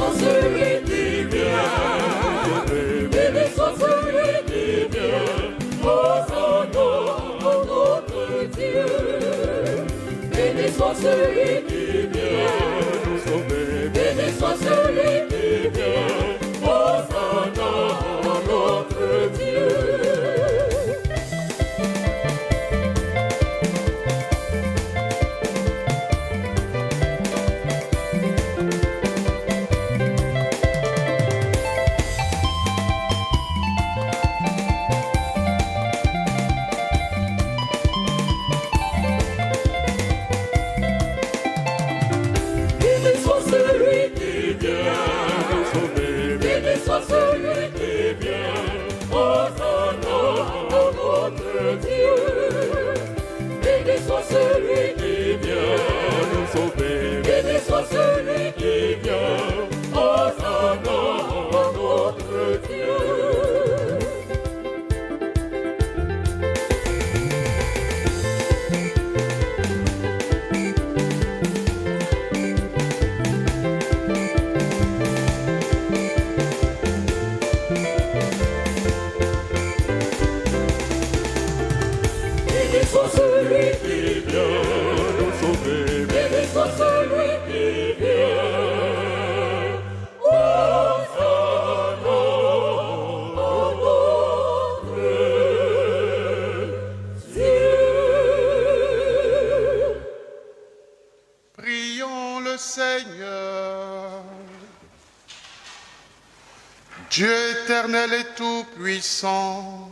soit celui qui vient, béni soit celui qui vient, Hosanna à notre Dieu. Béni soit celui qui vient nous sauver, béni soit celui qui vient, Hosanna à notre Dieu. Dieu éternel et tout-puissant,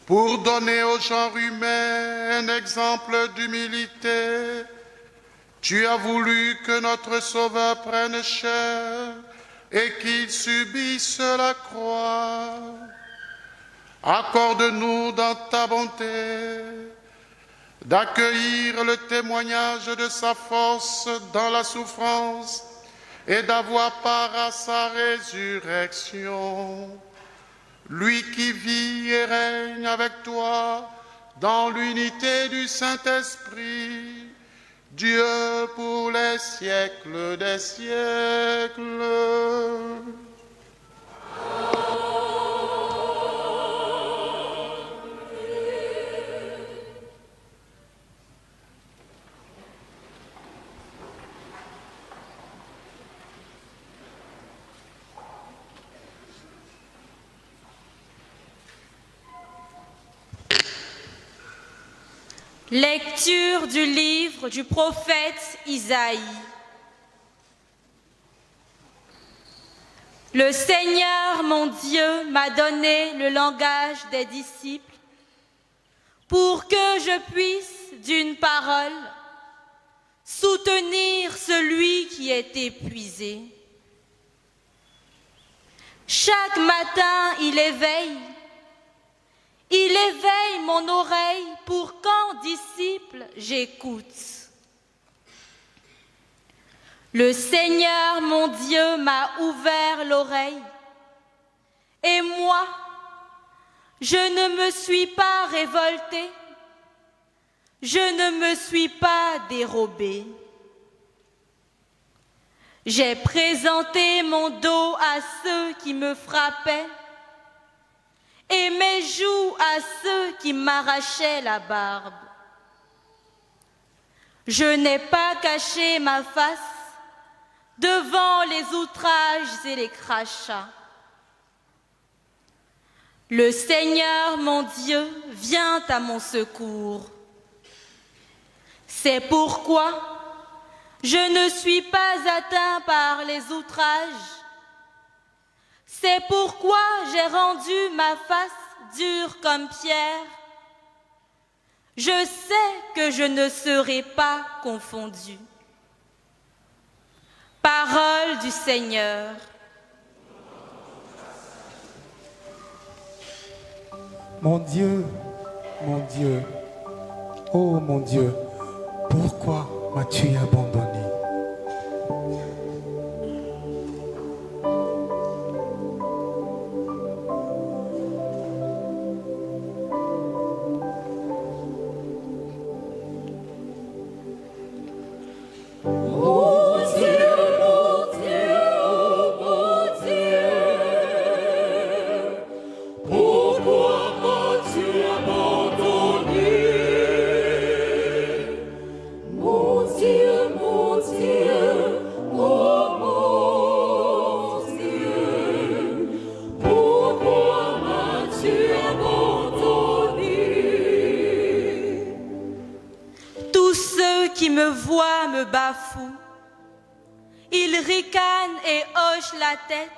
pour donner au genre humain un exemple d'humilité, tu as voulu que notre Sauveur prenne chair et qu'il subisse la croix. Accorde-nous dans ta bonté d'accueillir le témoignage de sa force dans la souffrance et d'avoir part à sa résurrection. Lui qui vit et règne avec toi dans l'unité du Saint-Esprit, Dieu pour les siècles des siècles. Lecture du livre du prophète Isaïe. Le Seigneur, mon Dieu, m'a donné le langage des disciples pour que je puisse, d'une parole, soutenir celui qui est épuisé. Chaque matin, il éveille mon oreille pour qu'en disciple j'écoute. Le Seigneur, mon Dieu, m'a ouvert l'oreille. Et moi, je ne me suis pas révoltée. Je ne me suis pas dérobée. J'ai présenté mon dos à ceux qui me frappaient et mes joues à ceux qui m'arrachaient la barbe. Je n'ai pas caché ma face devant les outrages et les crachats. Le Seigneur, mon Dieu, vient à mon secours. C'est pourquoi je ne suis pas atteint par les outrages. C'est pourquoi j'ai rendu ma face dure comme pierre. Je sais que je ne serai pas confondu. Parole du Seigneur. Mon Dieu, oh mon Dieu, pourquoi m'as-tu abandonné? Mon Dieu, pas fou. Il ricane et hoche la tête.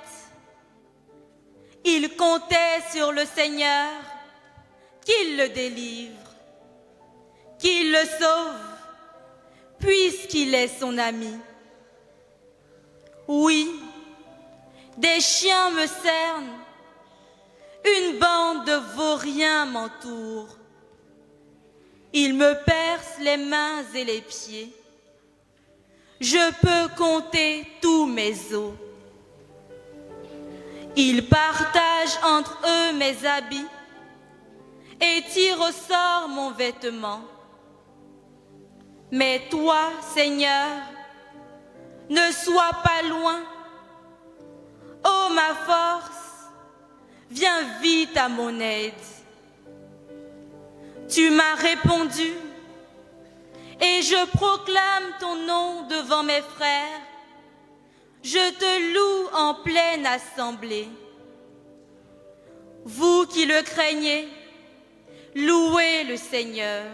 Il comptait sur le Seigneur qu'il le délivre, qu'il le sauve, puisqu'il est son ami. Oui, des chiens me cernent, une bande de vauriens m'entoure. Ils me percent les mains et les pieds. Je peux compter tous mes os. Ils partagent entre eux mes habits et tirent au sort mon vêtement. Mais toi, Seigneur, ne sois pas loin. Ô ma force, viens vite à mon aide. Tu m'as répondu et je proclame ton nom devant mes frères. Je te loue en pleine assemblée. Vous qui le craignez, louez le Seigneur.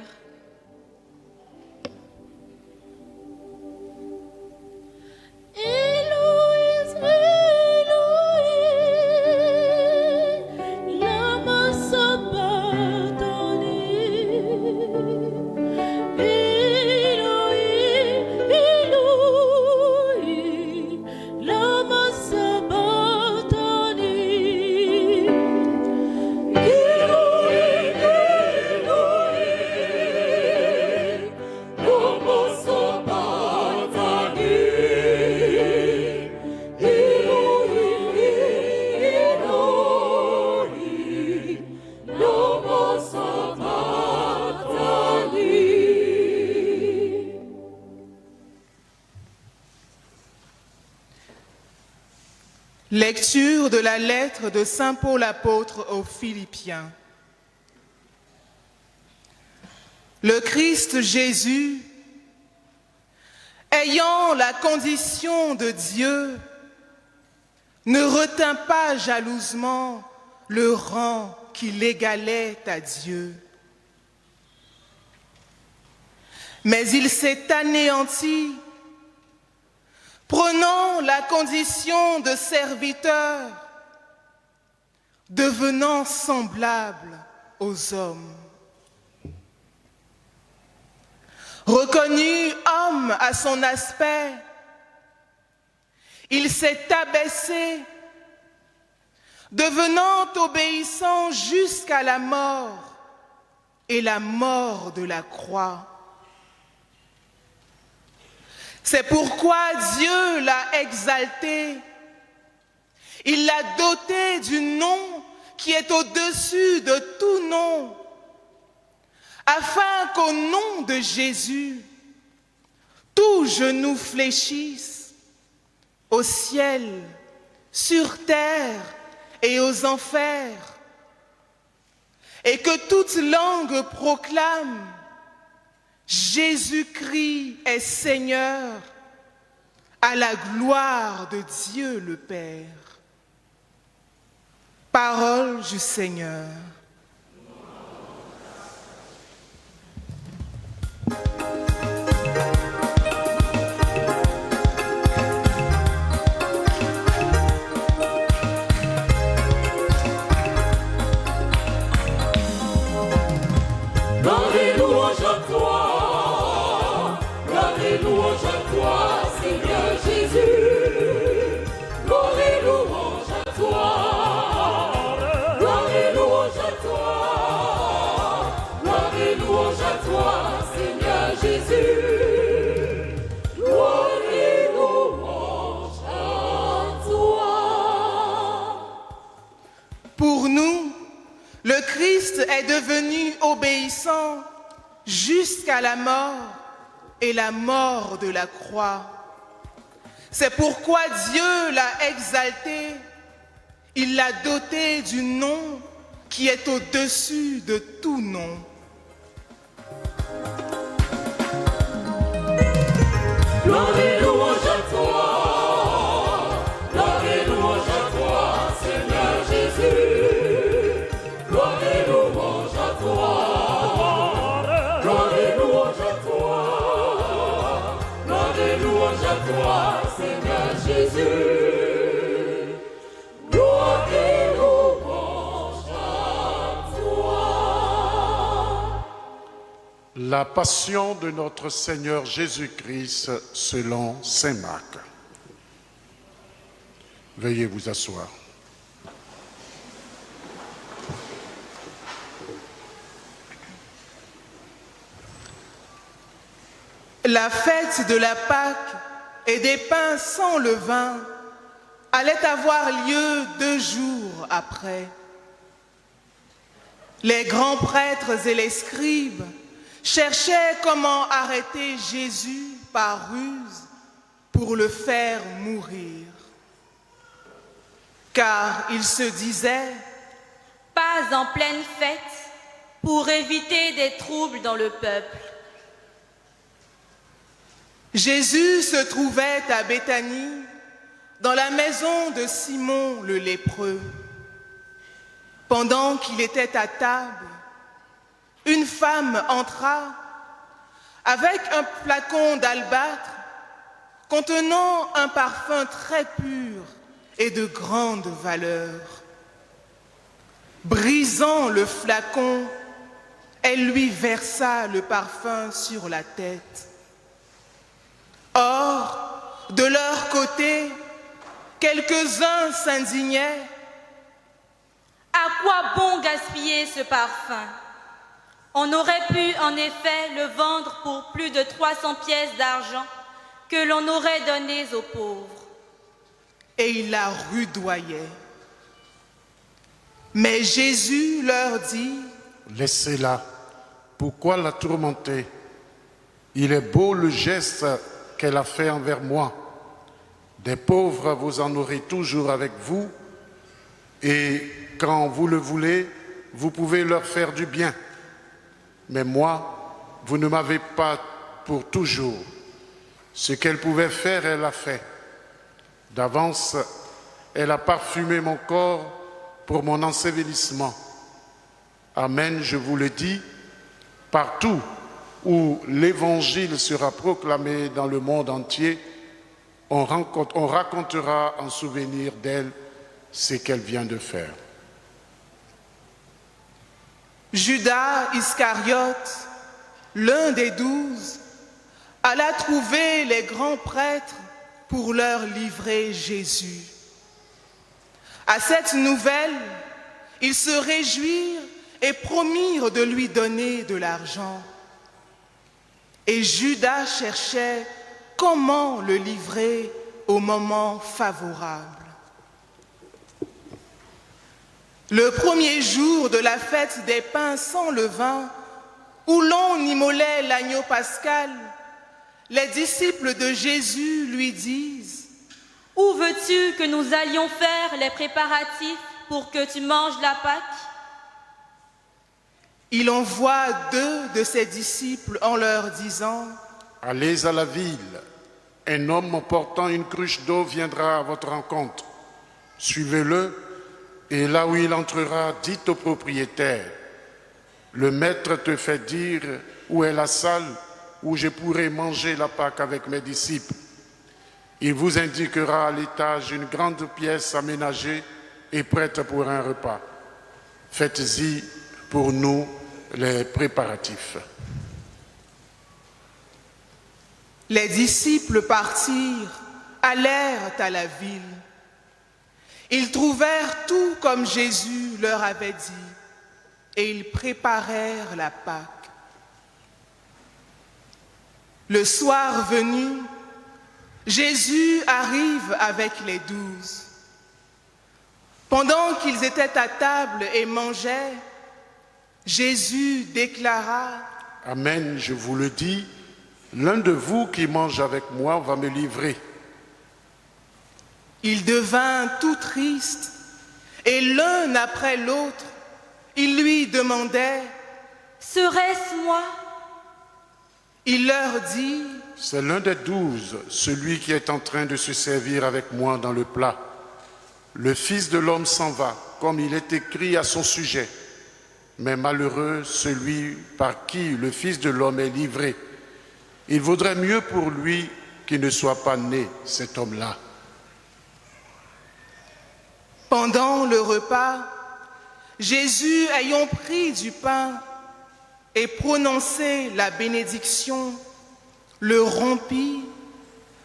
Lecture de la lettre de Saint Paul apôtre aux Philippiens. Le Christ Jésus, ayant la condition de Dieu, ne retint pas jalousement le rang qui l'égalait à Dieu. Mais il s'est anéanti, prenant la condition de serviteur, devenant semblable aux hommes. Reconnu homme à son aspect, il s'est abaissé, devenant obéissant jusqu'à la mort et la mort de la croix. C'est pourquoi Dieu l'a exalté. Il l'a doté du nom qui est au-dessus de tout nom, afin qu'au nom de Jésus, tout genou fléchisse, au ciel, sur terre et aux enfers, et que toute langue proclame: Jésus-Christ est Seigneur, à la gloire de Dieu le Père. Parole du Seigneur. Gloire et louange à toi, gloire et louange à toi, Seigneur Jésus. Gloire et louange à toi, gloire et louange à toi, gloire et louange à toi, Seigneur Jésus. Gloire et louange à toi. Pour nous, le Christ est devenu obéissant jusqu'à la mort et la mort de la croix. C'est pourquoi Dieu l'a exalté, il l'a doté du nom qui est au-dessus de tout nom. Gloire et louange à toi, gloire et louange à toi, Seigneur Jésus. Gloire et louange à toi, gloire et louange à toi, gloire et louange à toi, Seigneur Jésus. Gloire et louange à toi. La passion de notre Seigneur Jésus-Christ selon saint Marc. Veuillez vous asseoir. La fête de la Pâque et des pains sans levain allait avoir lieu 2 jours après. Les grands prêtres et les scribes cherchaient comment arrêter Jésus par ruse pour le faire mourir. Car ils se disaient, Pas en pleine fête, pour éviter des troubles dans le peuple. Jésus se trouvait à Béthanie, dans la maison de Simon le lépreux. Pendant qu'il était à table, une femme entra avec un flacon d'albâtre contenant un parfum très pur et de grande valeur. Brisant le flacon, elle lui versa le parfum sur la tête. Or, de leur côté, quelques-uns s'indignaient. À quoi bon gaspiller ce parfum? On aurait pu en effet le vendre pour plus de 300 pièces d'argent que l'on aurait données aux pauvres. Et ils la rudoyaient. Mais Jésus leur dit, Laissez-la. Pourquoi la tourmenter? Il est beau le geste qu'elle a fait envers moi. Des pauvres, vous en aurez toujours avec vous, et quand vous le voulez, vous pouvez leur faire du bien. Mais moi, vous ne m'avez pas pour toujours. Ce qu'elle pouvait faire, elle l'a fait. D'avance, elle a parfumé mon corps pour mon ensevelissement. Amen, je vous le dis, partout où l'Évangile sera proclamé dans le monde entier, on racontera en souvenir d'elle ce qu'elle vient de faire. Judas Iscariote, l'un des 12, alla trouver les grands prêtres pour leur livrer Jésus. À cette nouvelle, ils se réjouirent et promirent de lui donner de l'argent. Et Judas cherchait comment le livrer au moment favorable. Le premier jour de la fête des pains sans levain, où l'on immolait l'agneau pascal, les disciples de Jésus lui disent, « Où veux-tu que nous allions faire les préparatifs pour que tu manges la Pâque ?» Il envoie 2 de ses disciples en leur disant, « Allez à la ville, un homme portant une cruche d'eau viendra à votre rencontre. Suivez-le, et là où il entrera, dites au propriétaire, « Le maître te fait dire où est la salle où je pourrai manger la Pâque avec mes disciples. Il vous indiquera à l'étage une grande pièce aménagée et prête pour un repas. Faites-y pour nous les préparatifs. » Les disciples partirent, allèrent à la ville. Ils trouvèrent tout comme Jésus leur avait dit, et ils préparèrent la Pâque. Le soir venu, Jésus arrive avec les 12. Pendant qu'ils étaient à table et mangeaient, Jésus déclara, « Amen, je vous le dis, l'un de vous qui mange avec moi va me livrer. » Il devint tout triste, et l'un après l'autre, il lui demandait, « Serait-ce moi ?» Il leur dit, « C'est l'un des 12, celui qui est en train de se servir avec moi dans le plat. Le Fils de l'homme s'en va, comme il est écrit à son sujet. Mais malheureux celui par qui le Fils de l'homme est livré. Il vaudrait mieux pour lui qui ne soit pas né cet homme-là. Pendant le repas, Jésus, ayant pris du pain et prononcé la bénédiction, le rompit,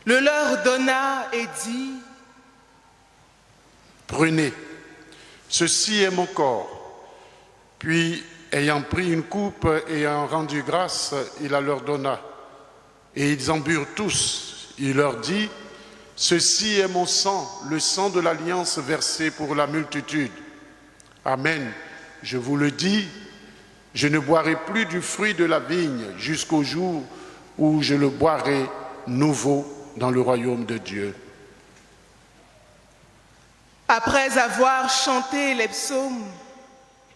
le leur donna et dit : « Prenez, ceci est mon corps. » Puis, ayant pris une coupe et ayant rendu grâce, il la leur donna. Et ils en burent tous. Il leur dit : « Ceci est mon sang, le sang de l'alliance versé pour la multitude. Amen. Je vous le dis, je ne boirai plus du fruit de la vigne jusqu'au jour où je le boirai nouveau dans le royaume de Dieu. » Après avoir chanté les psaumes,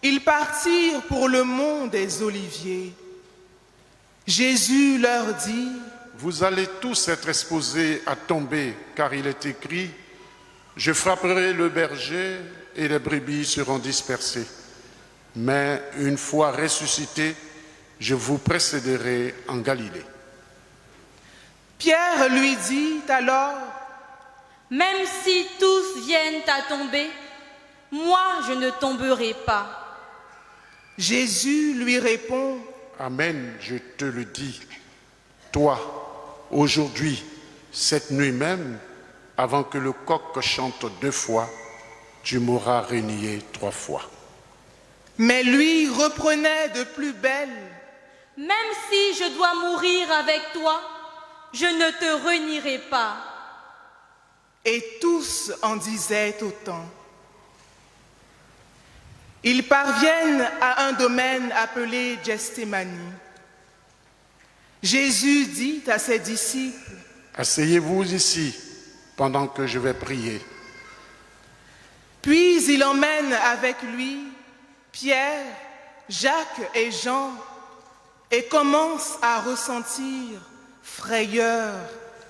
ils partirent pour le mont des Oliviers. Jésus leur dit : « Vous allez tous être exposés à tomber, car il est écrit : je frapperai le berger et les brebis seront dispersées. Mais une fois ressuscité, je vous précéderai en Galilée. » Pierre lui dit alors : « Même si tous viennent à tomber, moi je ne tomberai pas. » Jésus lui répond : « Amen, je te le dis. Toi, aujourd'hui, cette nuit même, avant que le coq chante 2 fois, tu m'auras renié 3 fois. » Mais lui reprenait de plus belle : « Même si je dois mourir avec toi, je ne te renierai pas. » Et tous en disaient autant. Ils parviennent à un domaine appelé Gethsémani. Jésus dit à ses disciples : « Asseyez-vous ici pendant que je vais prier. » Puis il emmène avec lui Pierre, Jacques et Jean et commence à ressentir frayeur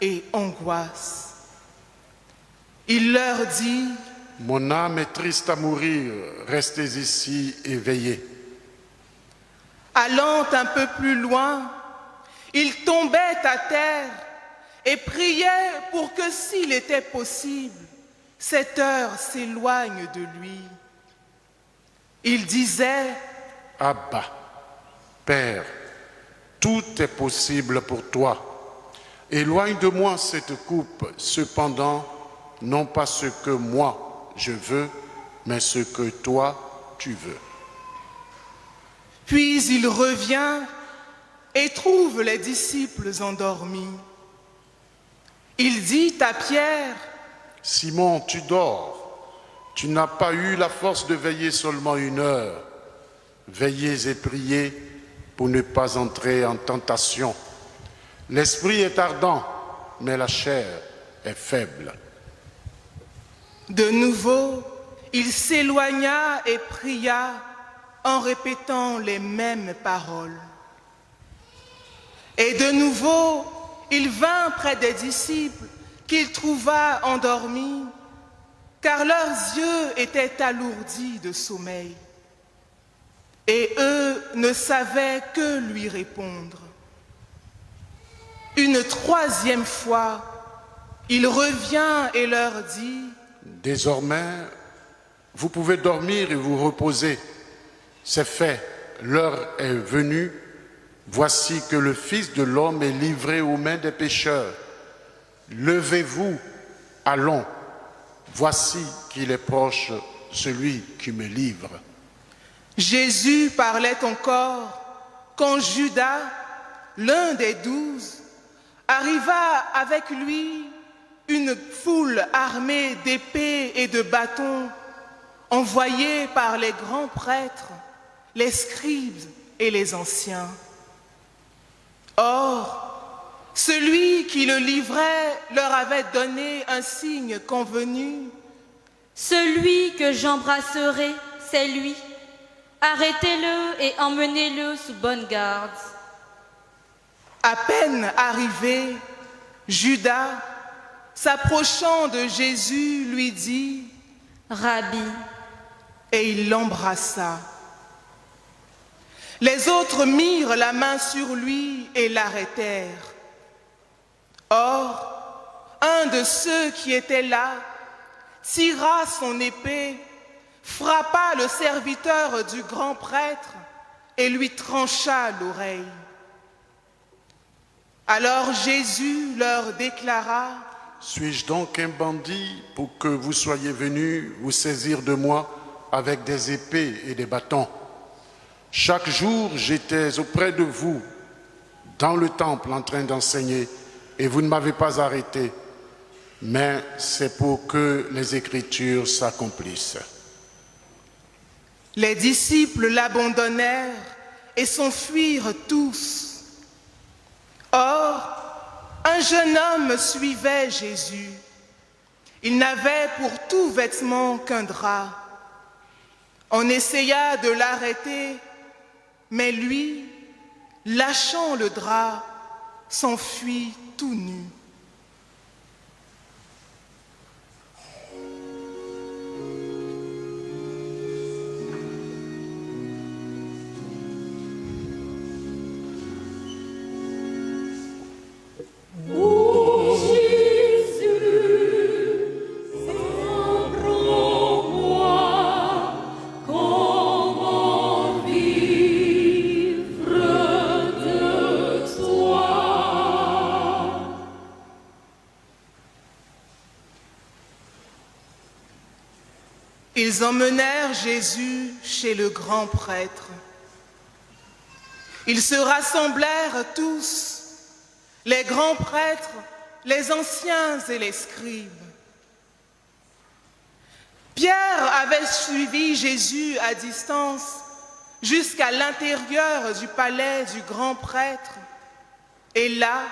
et angoisse. Il leur dit : « Mon âme est triste à mourir, restez ici et veillez. » Allant un peu plus loin, il tombait à terre et priait pour que, s'il était possible, cette heure s'éloigne de lui. Il disait : « Abba, Père, tout est possible pour toi. Éloigne de moi cette coupe, cependant, non pas ce que moi je veux, mais ce que toi tu veux. » Puis il revient et trouve les disciples endormis. Il dit à Pierre : « Simon, tu dors. Tu n'as pas eu la force de veiller seulement 1 heure. Veillez et priez pour ne pas entrer en tentation. L'esprit est ardent, mais la chair est faible. » De nouveau, il s'éloigna et pria en répétant les mêmes paroles. Et de nouveau, il vint près des disciples qu'il trouva endormis, car leurs yeux étaient alourdis de sommeil. Et eux ne savaient que lui répondre. Une 3e fois, il revient et leur dit : « Désormais, vous pouvez dormir et vous reposer. C'est fait, l'heure est venue. Voici que le Fils de l'homme est livré aux mains des pécheurs. Levez-vous, allons. Voici qu'il est proche celui qui me livre. » Jésus parlait encore quand Judas, l'un des 12, arriva avec lui une foule armée d'épées et de bâtons, envoyée par les grands prêtres, les scribes et les anciens. Or, celui qui le livrait leur avait donné un signe convenu. « Celui que j'embrasserai, c'est lui. Arrêtez-le et emmenez-le sous bonne garde. » À peine arrivé, Judas, s'approchant de Jésus, lui dit : « Rabbi. » Et il l'embrassa. Les autres mirent la main sur lui et l'arrêtèrent. Or, un de ceux qui étaient là tira son épée, frappa le serviteur du grand prêtre et lui trancha l'oreille. Alors Jésus leur déclara: Suis-je donc un bandit pour que vous soyez venus vous saisir de moi avec des épées et des bâtons? Chaque jour, j'étais auprès de vous dans le temple en train d'enseigner et vous ne m'avez pas arrêté. Mais c'est pour que les Écritures s'accomplissent. Les disciples l'abandonnèrent et s'enfuirent tous. Or, un jeune homme suivait Jésus. Il n'avait pour tout vêtement qu'un drap. On essaya de l'arrêter, mais lui, lâchant le drap, s'enfuit tout nu. Ils emmenèrent Jésus chez le grand prêtre. Ils se rassemblèrent tous, les grands prêtres, les anciens et les scribes. Pierre avait suivi Jésus à distance jusqu'à l'intérieur du palais du grand prêtre. Et là,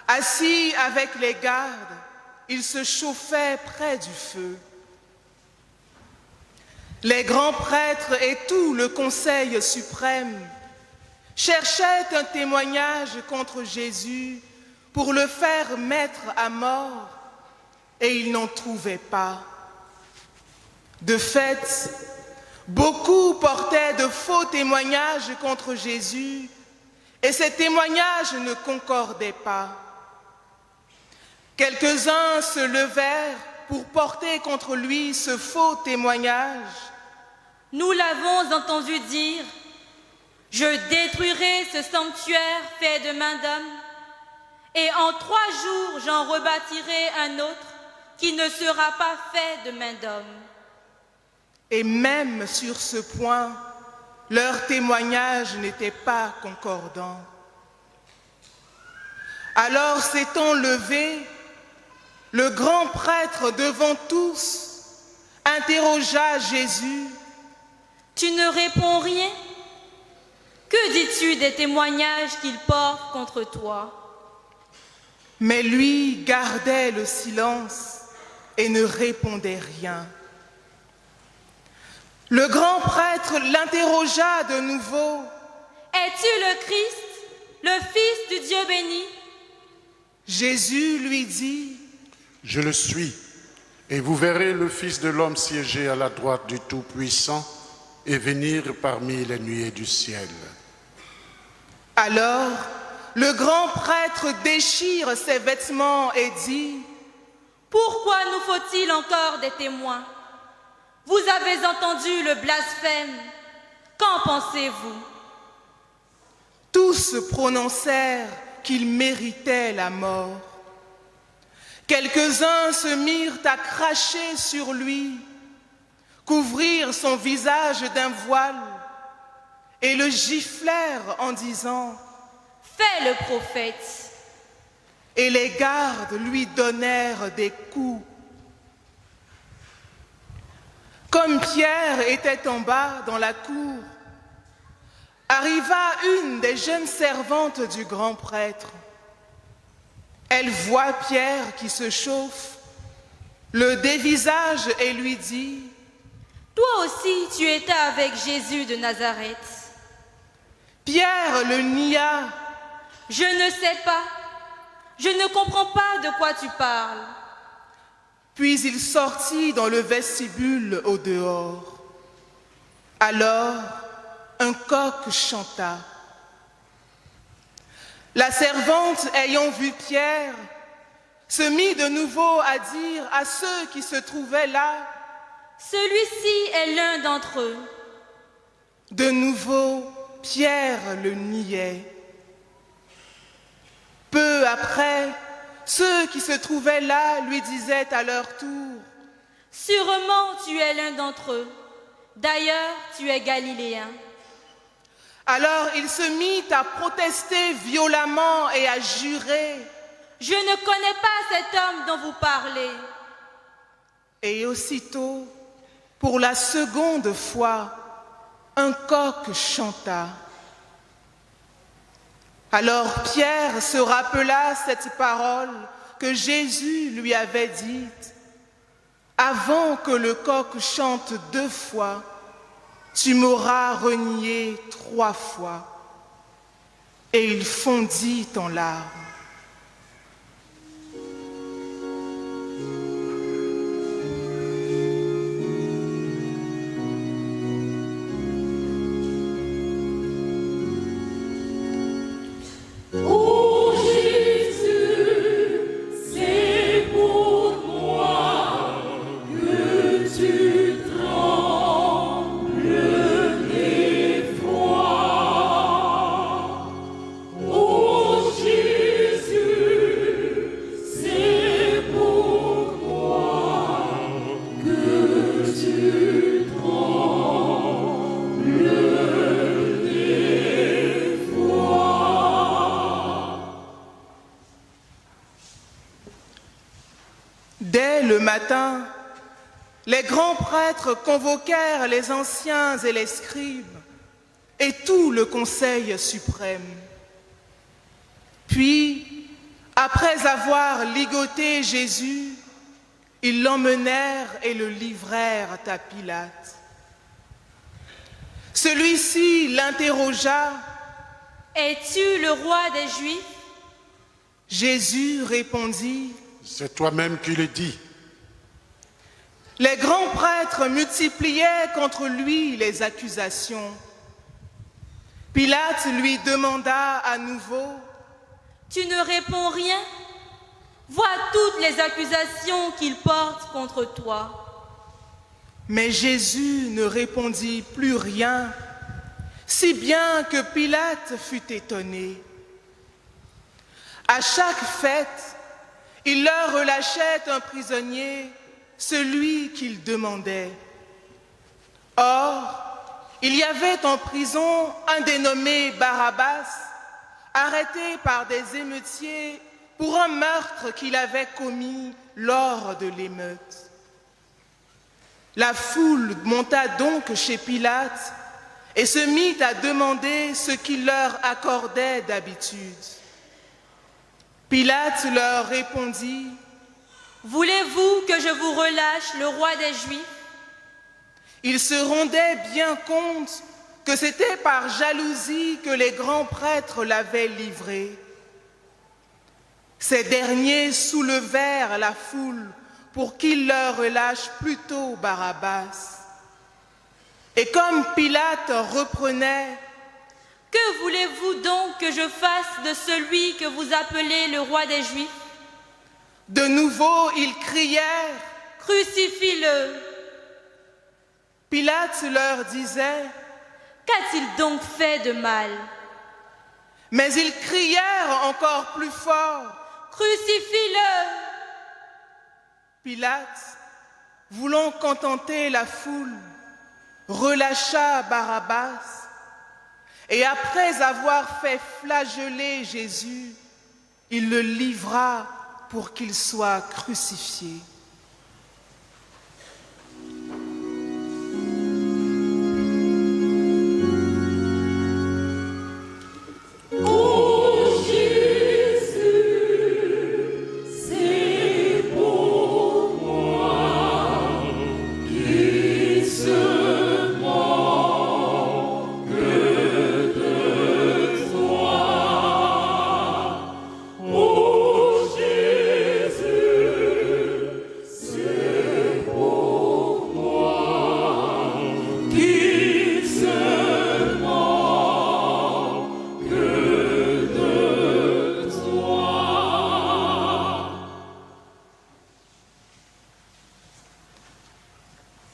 assis avec les gardes, il se chauffait près du feu. Les grands prêtres et tout le Conseil suprême cherchaient un témoignage contre Jésus pour le faire mettre à mort, et ils n'en trouvaient pas. De fait, beaucoup portaient de faux témoignages contre Jésus, et ces témoignages ne concordaient pas. Quelques-uns se levèrent pour porter contre lui ce faux témoignage. Nous l'avons entendu dire: je détruirai ce sanctuaire fait de main d'homme, et en 3 jours j'en rebâtirai un autre qui ne sera pas fait de main d'homme. Et même sur ce point, leur témoignage n'était pas concordant. Alors s'étant levé, le grand prêtre devant tous interrogea Jésus: Tu ne réponds rien? Que dis-tu des témoignages qu'il porte contre toi? Mais lui gardait le silence et ne répondait rien. Le grand prêtre l'interrogea de nouveau: Es-tu le Christ, le Fils du Dieu béni? Jésus lui dit: Je le suis, et vous verrez le Fils de l'homme siéger à la droite du Tout-Puissant et venir parmi les nuées du ciel. Alors, le grand prêtre déchire ses vêtements et dit: Pourquoi nous faut-il encore des témoins? Vous avez entendu le blasphème. Qu'en pensez-vous? Tous prononcèrent qu'il méritait la mort. Quelques-uns se mirent à cracher sur lui, couvrir son visage d'un voile et le giflèrent en disant: Fais le prophète. Et les gardes lui donnèrent des coups. Comme Pierre était en bas dans la cour, arriva une des jeunes servantes du grand prêtre. Elle voit Pierre qui se chauffe, le dévisage et lui dit: Toi aussi, tu étais avec Jésus de Nazareth. Pierre le nia. Je ne sais pas. Je ne comprends pas de quoi tu parles. Puis il sortit dans le vestibule au dehors. Alors, un coq chanta. La servante, ayant vu Pierre, se mit de nouveau à dire à ceux qui se trouvaient là, « Celui-ci est l'un d'entre eux. » De nouveau, Pierre le niait. Peu après, ceux qui se trouvaient là lui disaient à leur tour, « Sûrement tu es l'un d'entre eux. D'ailleurs, tu es galiléen. » Alors il se mit à protester violemment et à jurer. « Je ne connais pas cet homme dont vous parlez. » Et aussitôt, pour la seconde fois, un coq chanta. Alors Pierre se rappela cette parole que Jésus lui avait dite. « Avant que le coq chante 2 fois, tu m'auras renié 3 fois. » Et il fondit en larmes. Dès le matin, les grands prêtres convoquèrent les anciens et les scribes et tout le conseil suprême. Puis, après avoir ligoté Jésus, ils l'emmenèrent et le livrèrent à Pilate. Celui-ci l'interrogea. « Es-tu le roi des Juifs ?» Jésus répondit. C'est toi-même qui le dis. Les grands prêtres multipliaient contre lui les accusations. Pilate lui demanda à nouveau. « Tu ne réponds rien? Vois toutes les accusations qu'il porte contre toi. » Mais Jésus ne répondit plus rien, si bien que Pilate fut étonné. À chaque fête, il leur relâchait un prisonnier, celui qu'il demandait. Or, il y avait en prison un dénommé Barabbas, arrêté par des émeutiers pour un meurtre qu'il avait commis lors de l'émeute. La foule monta donc chez Pilate et se mit à demander ce qu'il leur accordait d'habitude. Pilate leur répondit. « Voulez-vous que je vous relâche le roi des Juifs ?» Il se rendait bien compte que c'était par jalousie que les grands prêtres l'avaient livré. Ces derniers soulevèrent la foule pour qu'il leur relâche plutôt Barabbas. Et comme Pilate reprenait, « Que voulez-vous donc que je fasse de celui que vous appelez le roi des Juifs ?» De nouveau, ils crièrent, « Crucifie-le !» Pilate leur disait, « Qu'a-t-il donc fait de mal ?» Mais ils crièrent encore plus fort, « Crucifie-le !» Pilate, voulant contenter la foule, relâcha Barabbas et après avoir fait flageller Jésus, il le livra pour qu'il soit crucifié.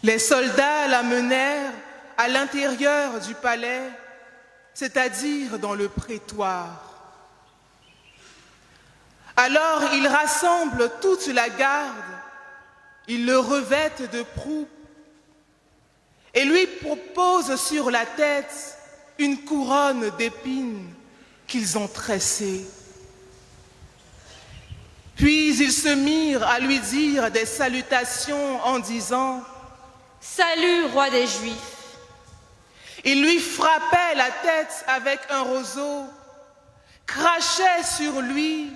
Les soldats la menèrent à l'intérieur du palais, c'est-à-dire dans le prétoire. Alors ils rassemblent toute la garde, ils le revêtent de pourpre et lui proposent sur la tête une couronne d'épines qu'ils ont tressée. Puis ils se mirent à lui dire des salutations en disant « Salut, roi des Juifs !» Ils lui frappaient la tête avec un roseau, crachaient sur lui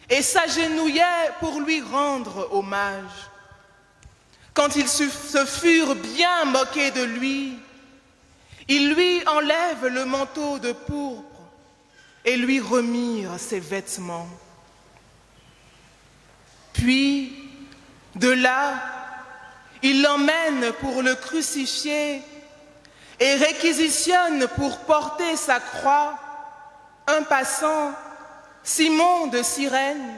et s'agenouillaient pour lui rendre hommage. Quand ils se furent bien moqués de lui, ils lui enlèvent le manteau de pourpre et lui remirent ses vêtements. Puis, de là, ils l'emmènent pour le crucifier et réquisitionnent pour porter sa croix un passant, Simon de Cyrène,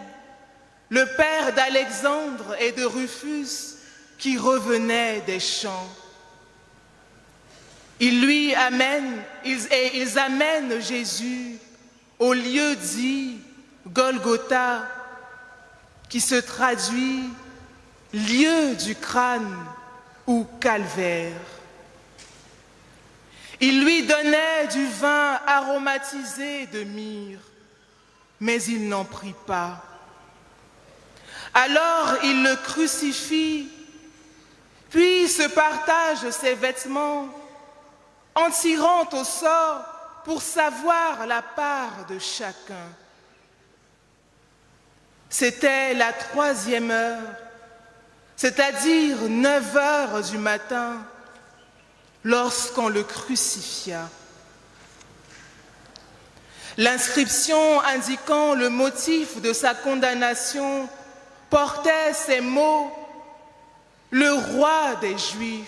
le père d'Alexandre et de Rufus, qui revenait des champs. Ils amènent Jésus au lieu dit Golgotha, qui se traduit lieu du crâne ou calvaire. Ils lui donnaient du vin aromatisé de myrrhe, mais il n'en prit pas. Alors il le crucifie, puis se partage ses vêtements en tirant au sort pour savoir la part de chacun. C'était la 3e heure, c'est-à-dire 9 heures du matin, lorsqu'on le crucifia. L'inscription indiquant le motif de sa condamnation portait ces mots « Le roi des Juifs ».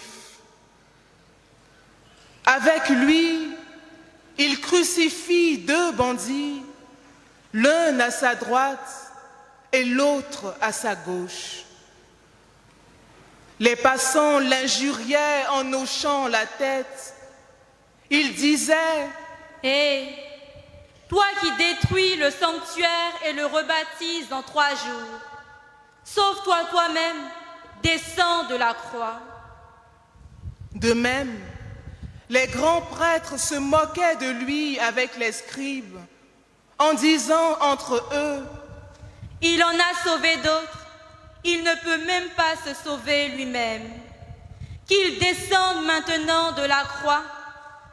Avec lui, il crucifie 2 bandits, l'un à sa droite et l'autre à sa gauche. Les passants l'injuriaient en hochant la tête. Ils disaient « Hé, toi qui détruis le sanctuaire et le rebaptises en 3 jours, sauve-toi toi-même, descends de la croix. » De même, les grands prêtres se moquaient de lui avec les scribes, en disant entre eux « Il en a sauvé d'autres, il ne peut même pas se sauver lui-même. Qu'il descende maintenant de la croix,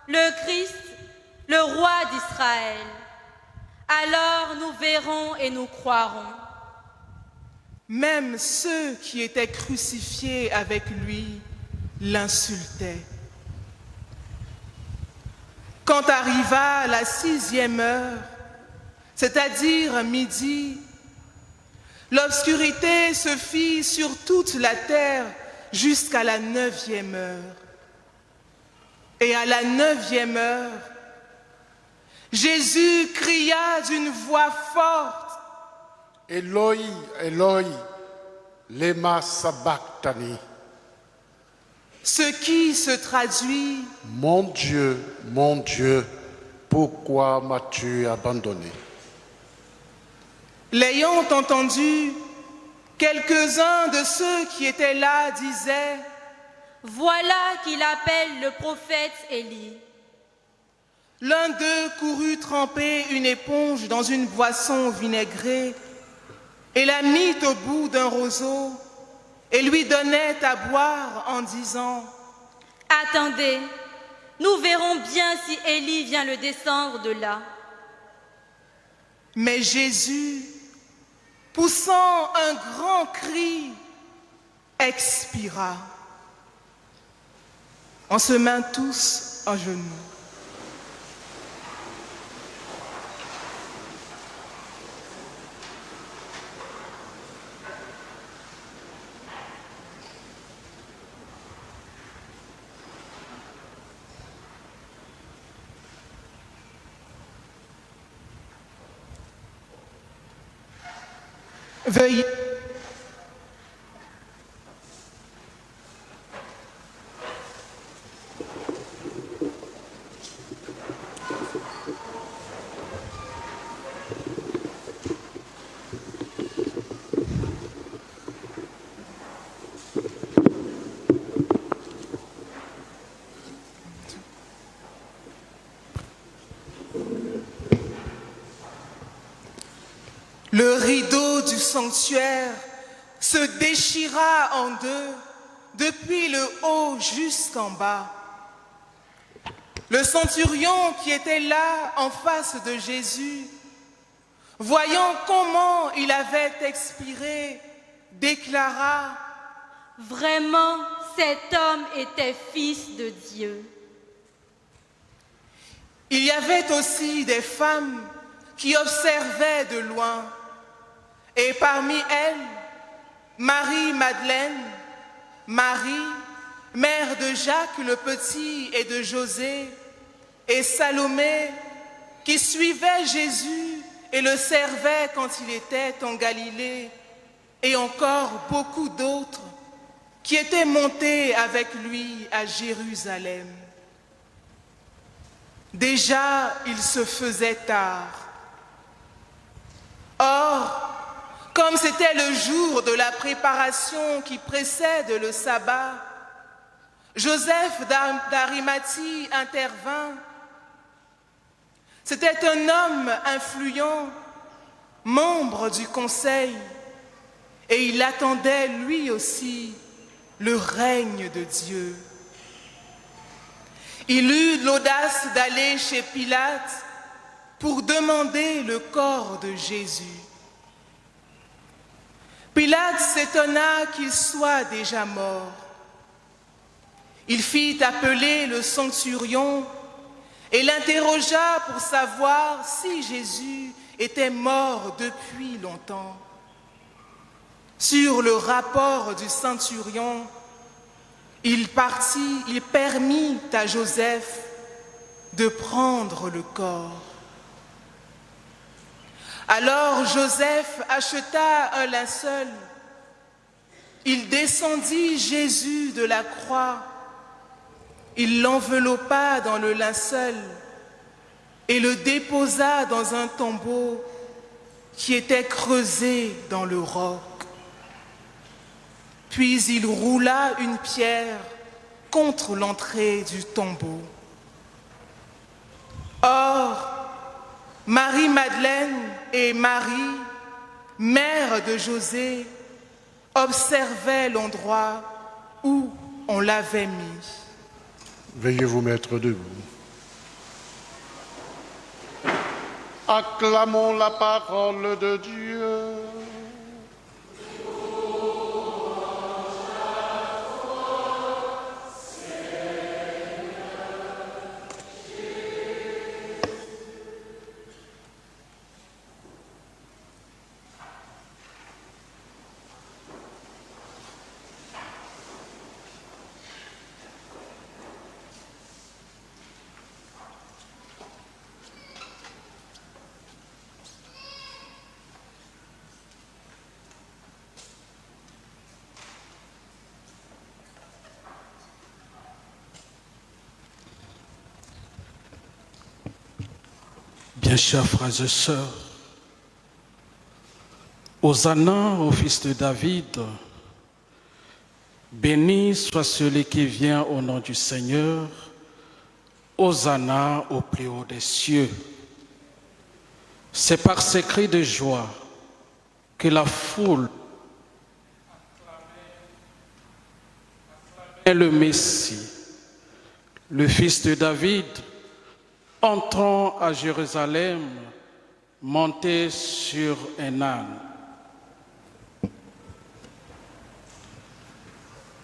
le Christ, le roi d'Israël. Alors nous verrons et nous croirons. » Même ceux qui étaient crucifiés avec lui l'insultaient. Quand arriva la 6e heure, c'est-à-dire midi, l'obscurité se fit sur toute la terre jusqu'à la 9e heure. Et à la 9e heure, Jésus cria d'une voix forte « Eloi, Eloi, lema sabachthani » ce qui se traduit « Mon Dieu, pourquoi m'as-tu abandonné ?» L'ayant entendu, quelques-uns de ceux qui étaient là disaient « Voilà qu'il appelle le prophète Élie. » L'un d'eux courut tremper une éponge dans une boisson vinaigrée et la mit au bout d'un roseau et lui donnait à boire en disant « Attendez, nous verrons bien si Élie vient le descendre de là. » Mais Jésus, poussant un grand cri, expira. On se met tous à genoux. Veuillez. sanctuaire se déchira en deux, depuis le haut jusqu'en bas. Le centurion qui était là en face de Jésus, voyant comment il avait expiré, déclara: Vraiment, cet homme était fils de Dieu. Il y avait aussi des femmes qui observaient de loin, et parmi elles, Marie-Madeleine, Marie, mère de Jacques le Petit et de José, et Salomé, qui suivait Jésus et le servait quand il était en Galilée, et encore beaucoup d'autres qui étaient montés avec lui à Jérusalem. Déjà, il se faisait tard. Or, comme c'était le jour de la préparation qui précède le sabbat, Joseph d'Arimathie intervint. C'était un homme influent, membre du conseil, et il attendait lui aussi le règne de Dieu. Il eut l'audace d'aller chez Pilate pour demander le corps de Jésus. Pilate s'étonna qu'il soit déjà mort. Il fit appeler le centurion et l'interrogea pour savoir si Jésus était mort depuis longtemps. Sur le rapport du centurion, il permit à Joseph de prendre le corps. Alors Joseph acheta un linceul. Il descendit Jésus de la croix. Il l'enveloppa dans le linceul et le déposa dans un tombeau qui était creusé dans le roc. Puis il roula une pierre contre l'entrée du tombeau. Or, Marie-Madeleine et Marie, mère de José, observaient l'endroit où on l'avait mis. Veuillez vous mettre debout. Acclamons la parole de Dieu. Bien chers frères et sœurs, Hosanna au fils de David, béni soit celui qui vient au nom du Seigneur, Hosanna au plus haut des cieux. C'est par ces cris de joie que la foule acclamait le Messie, le fils de David, entrant à Jérusalem, monté sur un âne.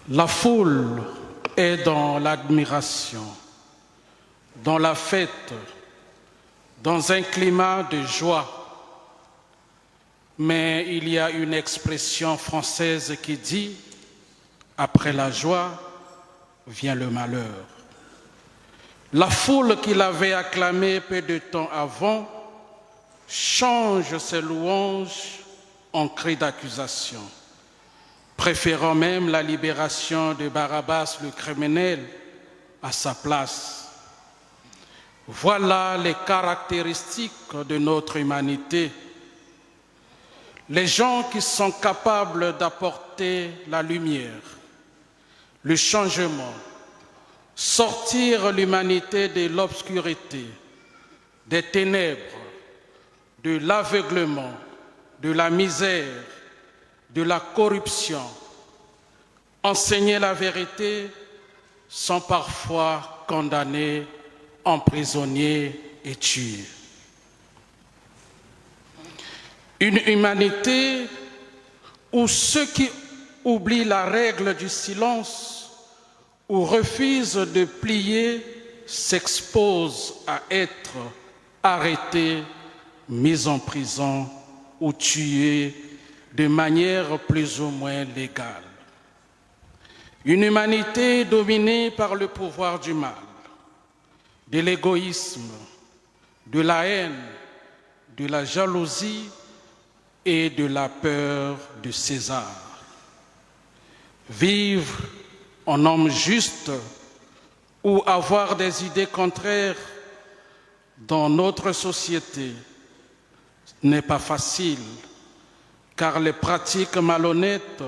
La foule est dans l'admiration, dans la fête, dans un climat de joie. Mais il y a une expression française qui dit « Après la joie vient le malheur ». La foule qui l'avait acclamé peu de temps avant change ses louanges en cris d'accusation, préférant même la libération de Barabbas le criminel à sa place. Voilà les caractéristiques de notre humanité. Les gens qui sont capables d'apporter la lumière, le changement, sortir l'humanité de l'obscurité, des ténèbres, de l'aveuglement, de la misère, de la corruption. Enseigner la vérité sont parfois condamnés, emprisonnés et tués. Une humanité où ceux qui oublient la règle du silence ou refusent de plier s'exposent à être arrêtés, mis en prison ou tués de manière plus ou moins légale. Une humanité dominée par le pouvoir du mal, de l'égoïsme, de la haine, de la jalousie et de la peur de César. Vivre en homme juste ou avoir des idées contraires dans notre société n'est pas facile, car les pratiques malhonnêtes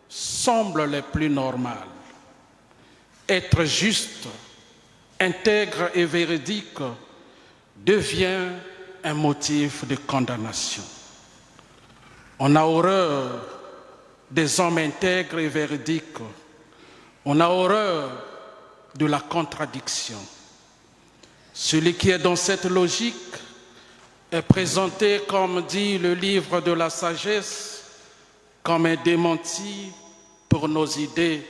semblent les plus normales. Être juste, intègre et véridique devient un motif de condamnation. On a horreur des hommes intègres et véridiques. On a horreur de la contradiction. Celui qui est dans cette logique est présenté, comme dit le livre de la sagesse, comme un démenti pour nos idées.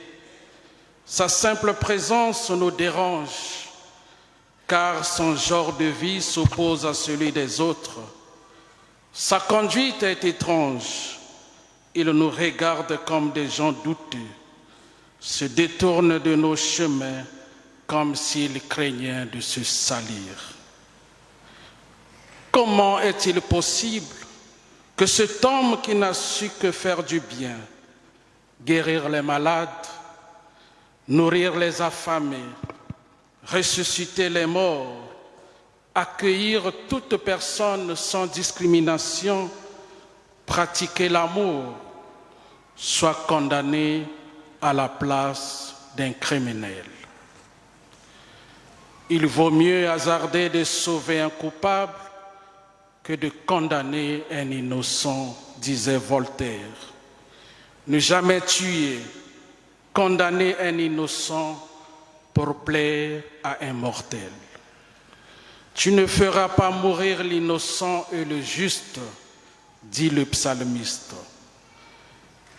Sa simple présence nous dérange, car son genre de vie s'oppose à celui des autres. Sa conduite est étrange. Il nous regarde comme des gens douteux, se détourne de nos chemins comme s'il craignait de se salir. Comment est-il possible que cet homme qui n'a su que faire du bien, guérir les malades, nourrir les affamés, ressusciter les morts, accueillir toute personne sans discrimination, pratiquer l'amour, soit condamné à la place d'un criminel? Il vaut mieux hasarder de sauver un coupable que de condamner un innocent, disait Voltaire. Ne jamais tuer, condamner un innocent pour plaire à un mortel. Tu ne feras pas mourir l'innocent et le juste, dit le psalmiste.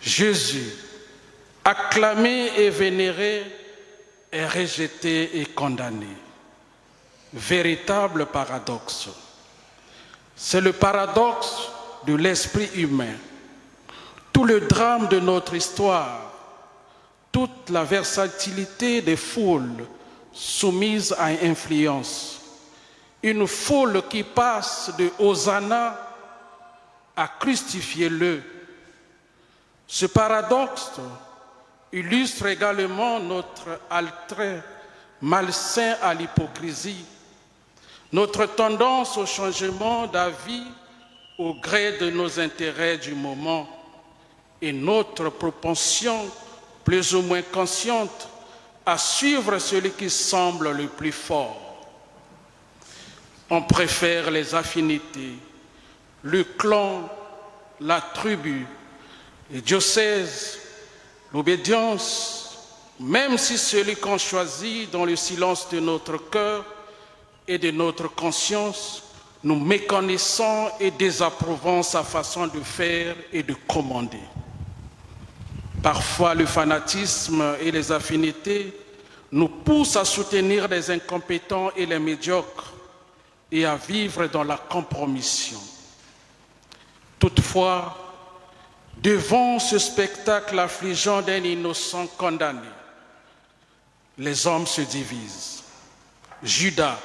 Jésus, acclamé et vénéré, est rejeté et condamné. Véritable paradoxe. C'est le paradoxe de l'esprit humain. Tout le drame de notre histoire, toute la versatilité des foules soumises à influence. Une foule qui passe de Hosanna à crucifiez-le. Ce paradoxe illustre également notre attrait malsain à l'hypocrisie, notre tendance au changement d'avis au gré de nos intérêts du moment et notre propension plus ou moins consciente à suivre celui qui semble le plus fort. On préfère les affinités, le clan, la tribu, le diocèse, l'obédience, même si celui qu'on choisit dans le silence de notre cœur et de notre conscience, nous méconnaissons et désapprouvons sa façon de faire et de commander. Parfois, le fanatisme et les affinités nous poussent à soutenir les incompétents et les médiocres et à vivre dans la compromission. Toutefois, devant ce spectacle affligeant d'un innocent condamné, les hommes se divisent. Judas,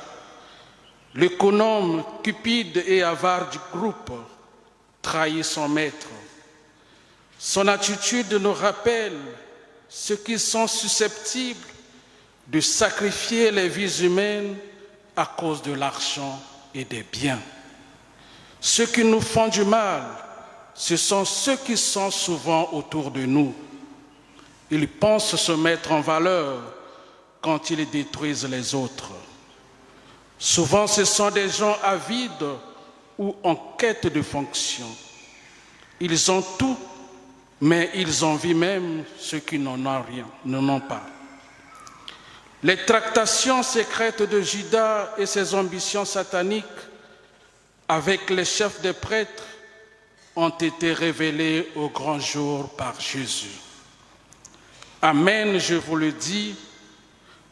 l'économe cupide et avare du groupe, trahit son maître. Son attitude nous rappelle ceux qui sont susceptibles de sacrifier les vies humaines à cause de l'argent et des biens. Ceux qui nous font du mal, ce sont ceux qui sont souvent autour de nous. Ils pensent se mettre en valeur quand ils détruisent les autres. Souvent, ce sont des gens avides ou en quête de fonction. Ils ont tout mais ils envient même ceux qui n'en ont pas. Les tractations secrètes de Judas et ses ambitions sataniques avec les chefs des prêtres ont été révélées au grand jour par Jésus. Amen, je vous le dis,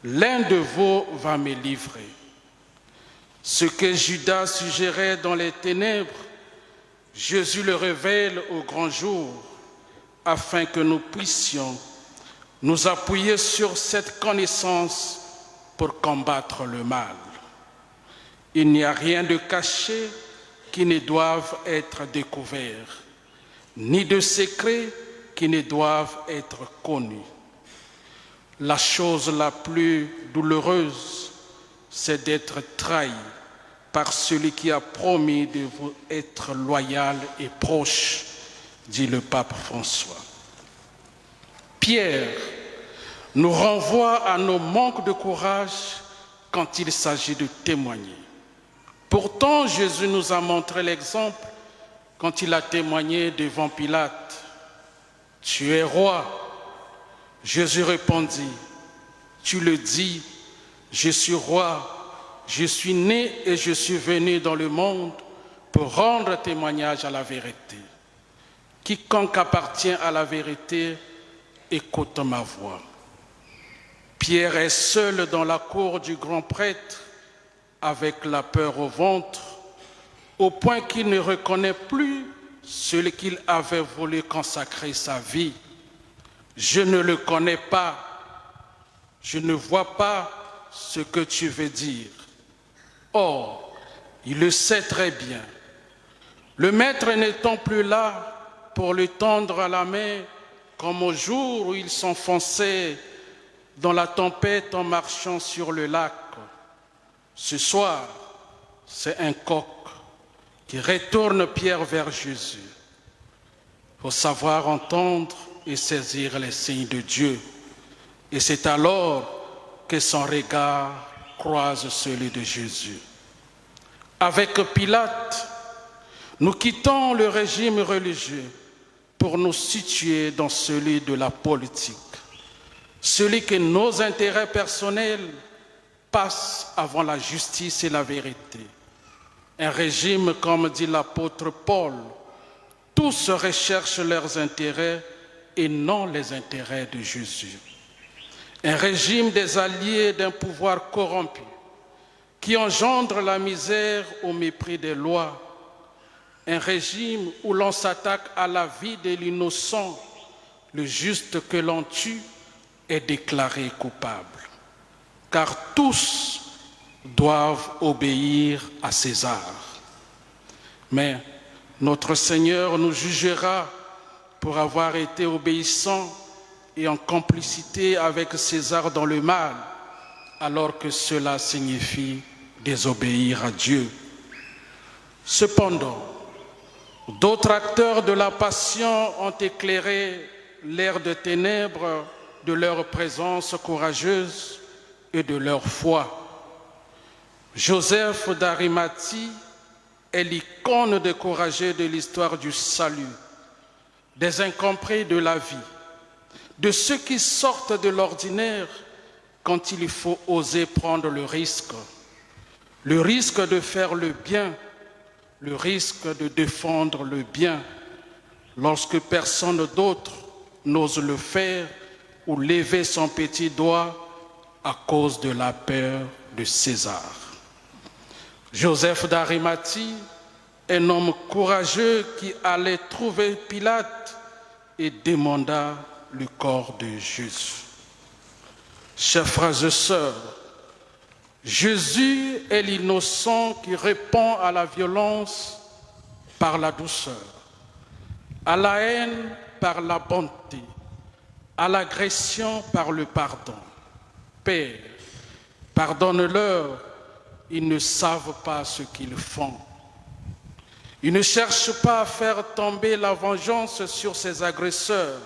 l'un de vous va me livrer. Ce que Judas suggérait dans les ténèbres, Jésus le révèle au grand jour, afin que nous puissions nous appuyer sur cette connaissance pour combattre le mal. Il n'y a rien de caché qui ne doive être découvert, ni de secret qui ne doivent être connus. La chose la plus douloureuse, c'est d'être trahi par celui qui a promis de vous être loyal et proche, dit le pape François. Pierre nous renvoie à nos manques de courage quand il s'agit de témoigner. Pourtant, Jésus nous a montré l'exemple quand il a témoigné devant Pilate. « Tu es roi ?» Jésus répondit, « Tu le dis, je suis roi, je suis né et je suis venu dans le monde pour rendre témoignage à la vérité. Quiconque appartient à la vérité, écoute ma voix. » Pierre est seul dans la cour du grand prêtre avec la peur au ventre, au point qu'il ne reconnaît plus celui qu'il avait voulu consacrer sa vie. « Je ne le connais pas, je ne vois pas ce que tu veux dire. » Or, il le sait très bien. Le maître n'étant plus là pour lui tendre à la main, comme au jour où il s'enfonçait dans la tempête en marchant sur le lac. Ce soir, c'est un coq qui retourne Pierre vers Jésus. Il faut savoir entendre et saisir les signes de Dieu. Et c'est alors que son regard croise celui de Jésus. Avec Pilate, nous quittons le régime religieux pour nous situer dans celui de la politique, celui que nos intérêts personnels passent avant la justice et la vérité. Un régime, comme dit l'apôtre Paul, tous recherchent leurs intérêts et non les intérêts de Jésus. Un régime des alliés d'un pouvoir corrompu qui engendre la misère au mépris des lois. Un régime où l'on s'attaque à la vie de l'innocent, le juste que l'on tue est déclaré coupable. Car tous doivent obéir à César. Mais notre Seigneur nous jugera pour avoir été obéissants et en complicité avec César dans le mal, alors que cela signifie désobéir à Dieu. Cependant, d'autres acteurs de la passion ont éclairé l'ère de ténèbres de leur présence courageuse et de leur foi. Joseph d'Arimathie est l'icône des courageux de l'histoire du salut, des incompris de la vie, de ceux qui sortent de l'ordinaire quand il faut oser prendre le risque de faire le bien, le risque de défendre le bien, lorsque personne d'autre n'ose le faire ou lever son petit doigt à cause de la peur de César. Joseph d'Arimathie, un homme courageux qui allait trouver Pilate et demanda le corps de Jésus. Chers frères et sœurs, Jésus est l'innocent qui répond à la violence par la douceur, à la haine par la bonté, à l'agression par le pardon. Père, pardonne-leur, ils ne savent pas ce qu'ils font. Il ne cherche pas à faire tomber la vengeance sur ses agresseurs,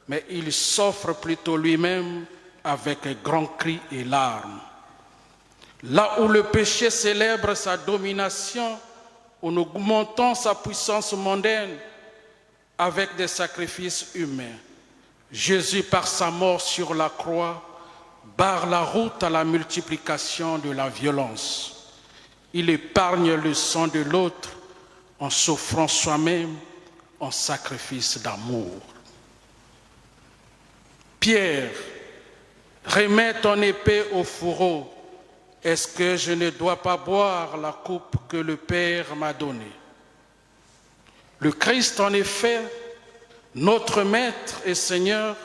mais il s'offre plutôt lui-même avec grands cris et larmes. Là où le péché célèbre sa domination, en augmentant sa puissance mondaine, avec des sacrifices humains. Jésus, par sa mort sur la croix, barre la route à la multiplication de la violence. Il épargne le sang de l'autre en s'offrant soi-même en sacrifice d'amour. Pierre, remets ton épée au fourreau. Est-ce que je ne dois pas boire la coupe que le Père m'a donnée? Le Christ, en effet, notre Maître et Seigneur,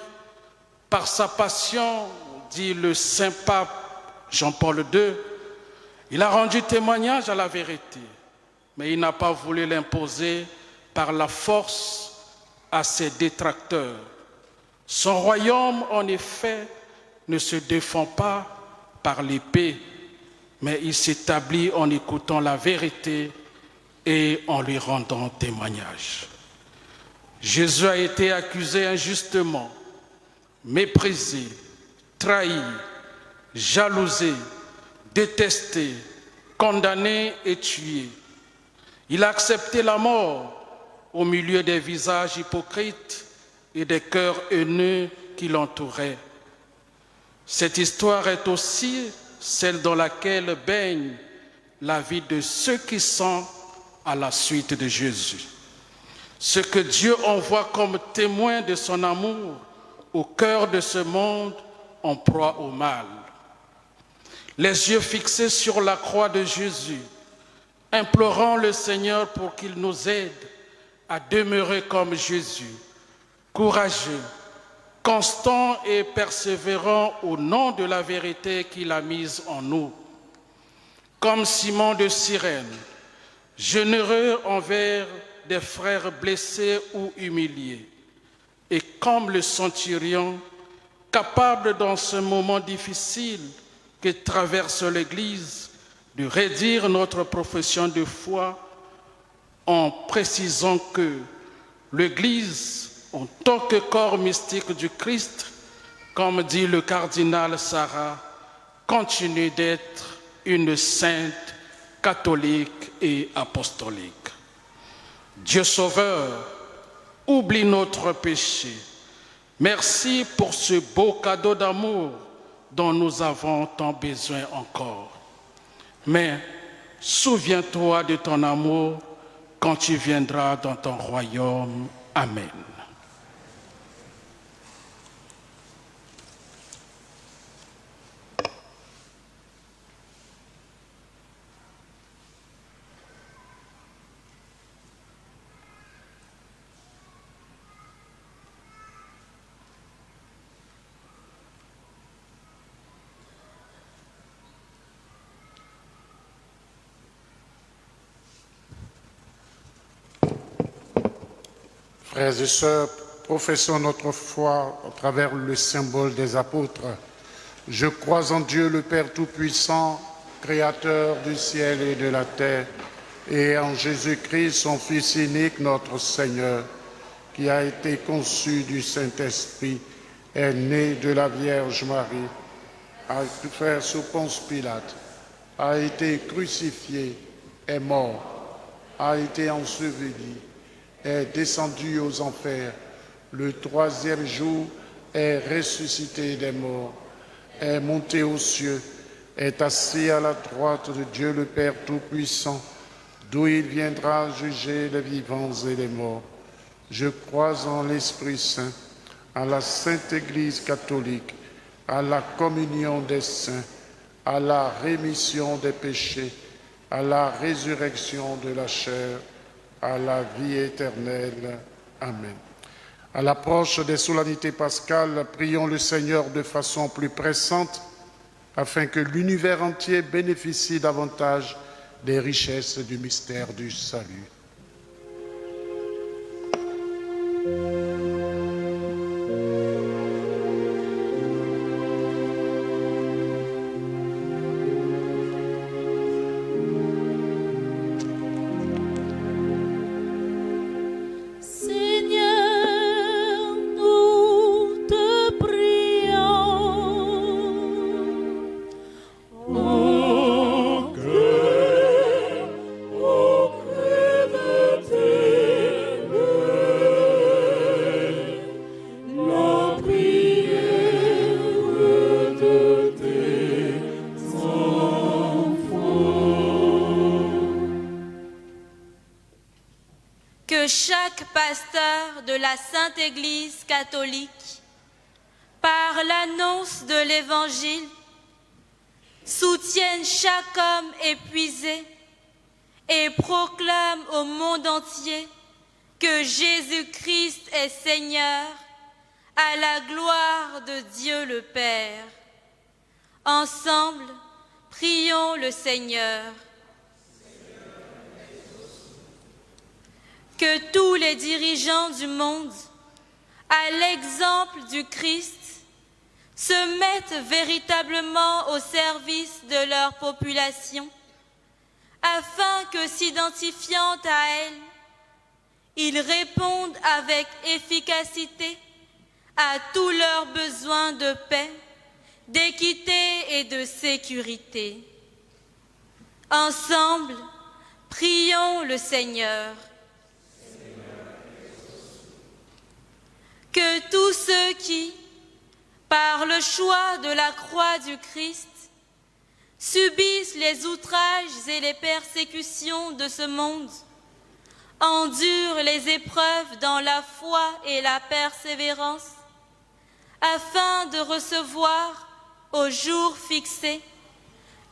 par sa passion, dit le Saint Pape Jean-Paul II, il a rendu témoignage à la vérité, mais il n'a pas voulu l'imposer par la force à ses détracteurs. Son royaume, en effet, ne se défend pas par l'épée, mais il s'établit en écoutant la vérité et en lui rendant témoignage. Jésus a été accusé injustement, méprisé, trahi, jalousé, détesté, condamné et tué. Il a accepté la mort au milieu des visages hypocrites et des cœurs haineux qui l'entouraient. Cette histoire est aussi celle dans laquelle baigne la vie de ceux qui sont à la suite de Jésus. Ce que Dieu envoie comme témoin de son amour au cœur de ce monde en proie au mal. Les yeux fixés sur la croix de Jésus, implorant le Seigneur pour qu'il nous aide à demeurer comme Jésus, courageux, constant et persévérant au nom de la vérité qu'il a mise en nous. Comme Simon de Cyrène, généreux envers des frères blessés ou humiliés, et comme le centurion, capable dans ce moment difficile que traverse l'Église de redire notre profession de foi en précisant que l'Église, en tant que corps mystique du Christ, comme dit le cardinal Sarah, continue d'être une sainte, catholique et apostolique. Dieu Sauveur, oublie notre péché. Merci pour ce beau cadeau d'amour dont nous avons tant besoin encore. Mais souviens-toi de ton amour quand tu viendras dans ton royaume. Amen. Frères et sœurs, professons notre foi à travers le symbole des apôtres. Je crois en Dieu le Père Tout-Puissant, Créateur du ciel et de la terre, et en Jésus-Christ, son Fils unique, notre Seigneur, qui a été conçu du Saint-Esprit, est né de la Vierge Marie, a souffert sous Ponce Pilate, a été crucifié, est mort, a été enseveli, est descendu aux enfers, le troisième jour est ressuscité des morts, est monté aux cieux, est assis à la droite de Dieu le Père Tout-Puissant, d'où il viendra juger les vivants et les morts. Je crois en l'Esprit Saint, à la Sainte Église catholique, à la communion des saints, à la rémission des péchés, à la résurrection de la chair, à la vie éternelle. Amen. À l'approche des solennités pascales, prions le Seigneur de façon plus pressante afin que l'univers entier bénéficie davantage des richesses du mystère du salut. chaque pasteur de la Sainte Église catholique, par l'annonce de l'Évangile, soutienne chaque homme épuisé et proclame au monde entier que Jésus-Christ est Seigneur, à la gloire de Dieu le Père. Ensemble, prions le Seigneur. Que tous les dirigeants du monde, à l'exemple du Christ, se mettent véritablement au service de leur population, afin que, s'identifiant à elle, ils répondent avec efficacité à tous leurs besoins de paix, d'équité et de sécurité. Ensemble, prions le Seigneur. Que tous ceux qui, par le choix de la croix du Christ, subissent les outrages et les persécutions de ce monde, endurent les épreuves dans la foi et la persévérance, afin de recevoir au jour fixé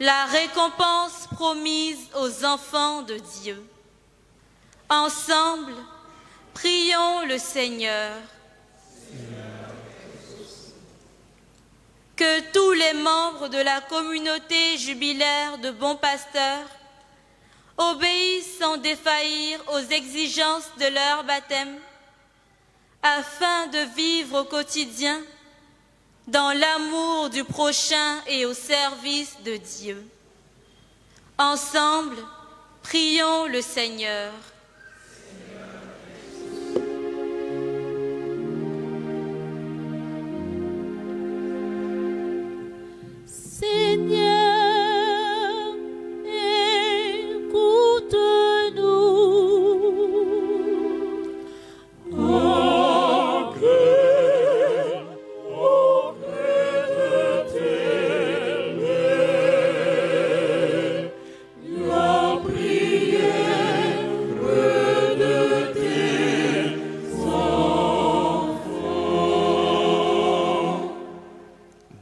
la récompense promise aux enfants de Dieu. Ensemble, prions le Seigneur. Que tous les membres de la communauté jubilaire de bons pasteurs obéissent sans défaillir aux exigences de leur baptême, afin de vivre au quotidien dans l'amour du prochain et au service de Dieu. Ensemble, prions le Seigneur. Seigneur, écoute-nous.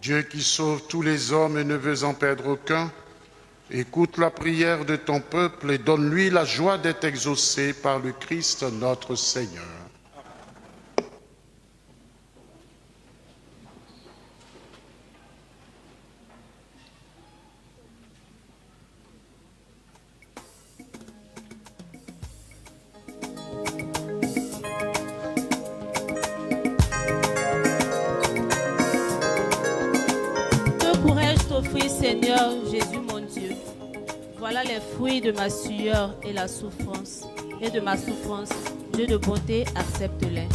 Dieu qui sauve tous les hommes et ne veut en perdre aucun, écoute la prière de ton peuple et donne-lui la joie d'être exaucé par le Christ notre Seigneur. Seigneur Jésus mon Dieu, voilà les fruits de ma sueur et la souffrance, et de ma souffrance. Dieu de bonté, accepte-les.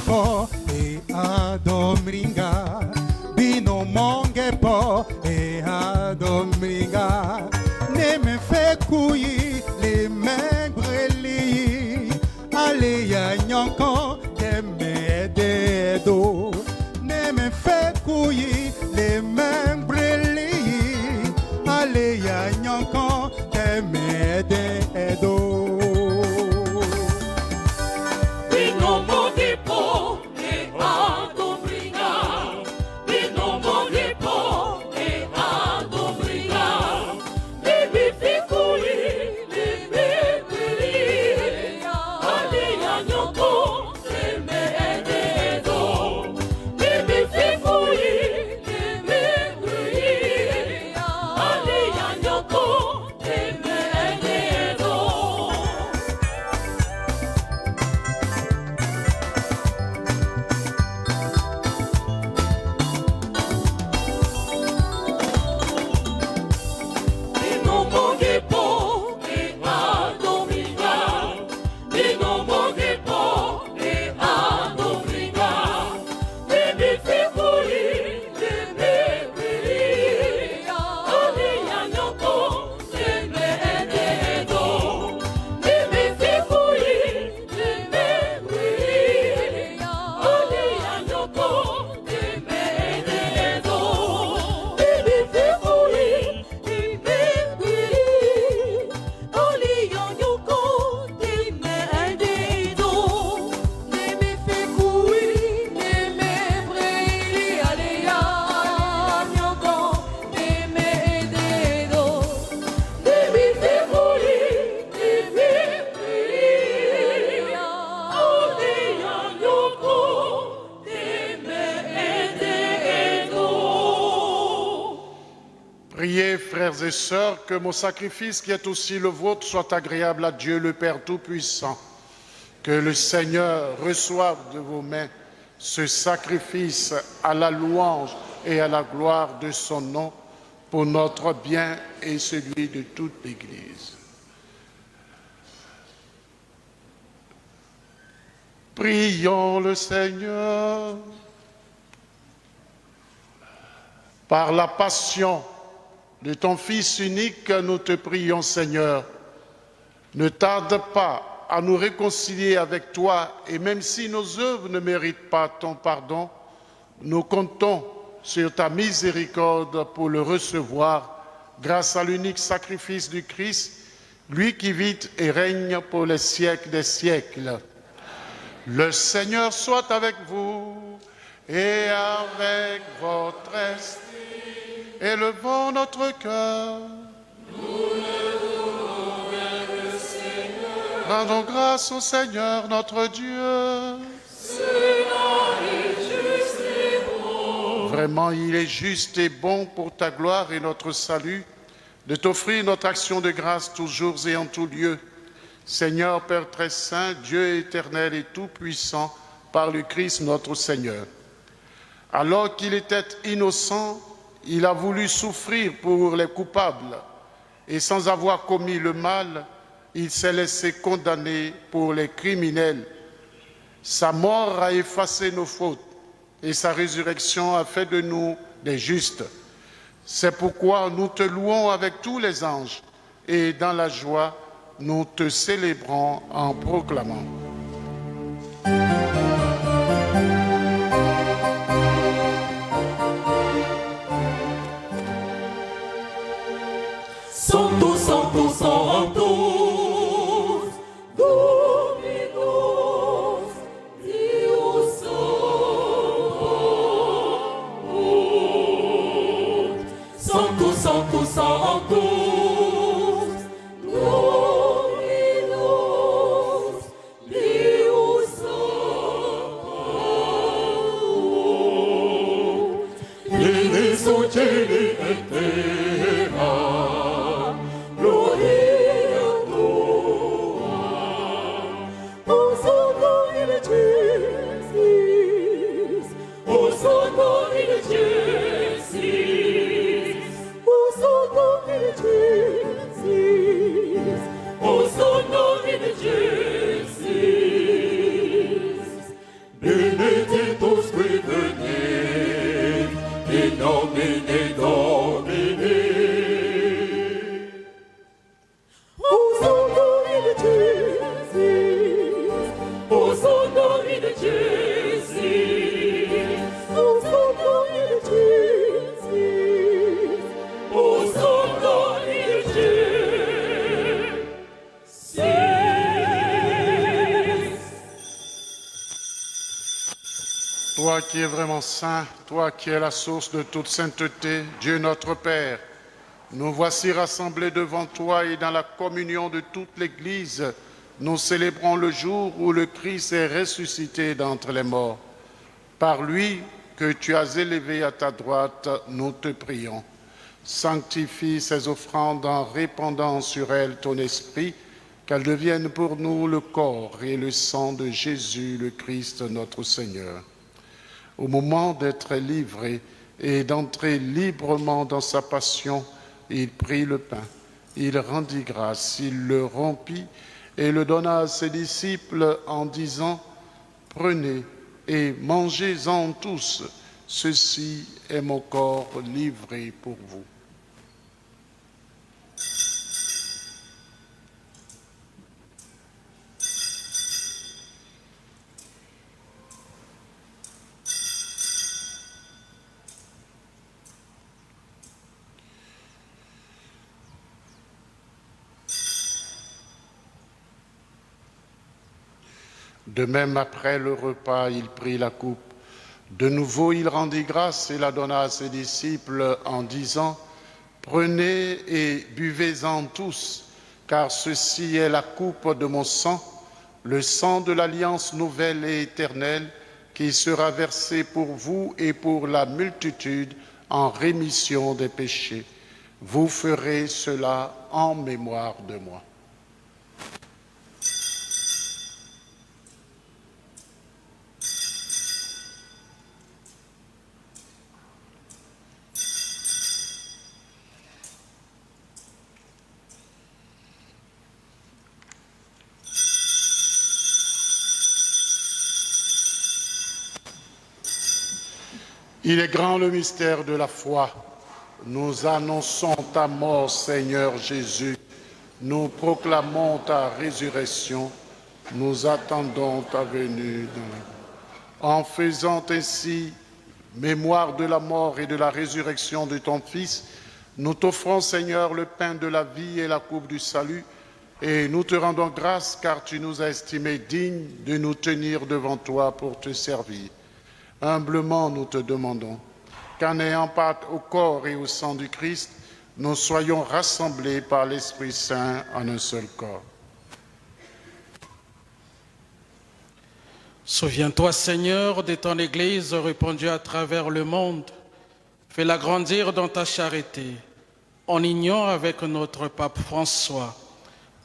po e adomringa bino monge po e adomringa ne me fe kuyi le membreli ale ya nyonko de me dedo ne me fe kuyi le membreli ale ya nyonko de me dedo. Priez, frères et sœurs, que mon sacrifice, qui est aussi le vôtre, soit agréable à Dieu le Père Tout-Puissant. Que le Seigneur reçoive de vos mains ce sacrifice à la louange et à la gloire de son nom, pour notre bien et celui de toute l'Église. Prions le Seigneur. Par la passion de ton Fils unique, nous te prions, Seigneur. Ne tarde pas à nous réconcilier avec toi, et même si nos œuvres ne méritent pas ton pardon, nous comptons sur ta miséricorde pour le recevoir grâce à l'unique sacrifice du Christ, lui qui vit et règne pour les siècles des siècles. Le Seigneur soit avec vous et avec votre esprit. Élevons notre cœur. Rendons grâce au Seigneur notre Dieu. Vraiment, il est juste et bon pour ta gloire et notre salut de t'offrir notre action de grâce toujours et en tout lieu. Seigneur Père très saint, Dieu éternel et tout-puissant, par le Christ notre Seigneur. Alors qu'il était innocent, il a voulu souffrir pour les coupables et sans avoir commis le mal, il s'est laissé condamner pour les criminels. Sa mort a effacé nos fautes et sa résurrection a fait de nous des justes. C'est pourquoi nous te louons avec tous les anges et dans la joie, nous te célébrons en proclamant. Santo, Santo, Santo, Dominus Deus Sabaoth. Santo, Santo, Santo, Dominus Deus Sabaoth. Toi qui es vraiment saint, toi qui es la source de toute sainteté, Dieu notre Père, nous voici rassemblés devant toi et dans la communion de toute l'Église, nous célébrons le jour où le Christ est ressuscité d'entre les morts. Par lui que tu as élevé à ta droite, nous te prions. Sanctifie ces offrandes en répandant sur elles ton esprit, qu'elles deviennent pour nous le corps et le sang de Jésus, le Christ notre Seigneur. Au moment d'être livré et d'entrer librement dans sa passion, il prit le pain, il rendit grâce, il le rompit et le donna à ses disciples en disant « Prenez et mangez-en tous, ceci est mon corps livré pour vous. » De même, après le repas, il prit la coupe. De nouveau, il rendit grâce et la donna à ses disciples en disant « Prenez et buvez-en tous, car ceci est la coupe de mon sang, le sang de l'alliance nouvelle et éternelle, qui sera versé pour vous et pour la multitude en rémission des péchés. Vous ferez cela en mémoire de moi. » Il est grand le mystère de la foi. Nous annonçons ta mort, Seigneur Jésus. Nous proclamons ta résurrection. Nous attendons ta venue. En faisant ainsi mémoire de la mort et de la résurrection de ton Fils, nous t'offrons, Seigneur, le pain de la vie et la coupe du salut, et nous te rendons grâce car tu nous as estimés dignes de nous tenir devant toi pour te servir. Humblement, nous te demandons qu'en ayant part au corps et au sang du Christ, nous soyons rassemblés par l'Esprit Saint en un seul corps. Souviens-toi, Seigneur, de ton Église répandue à travers le monde. Fais-la grandir dans ta charité, en union avec notre pape François,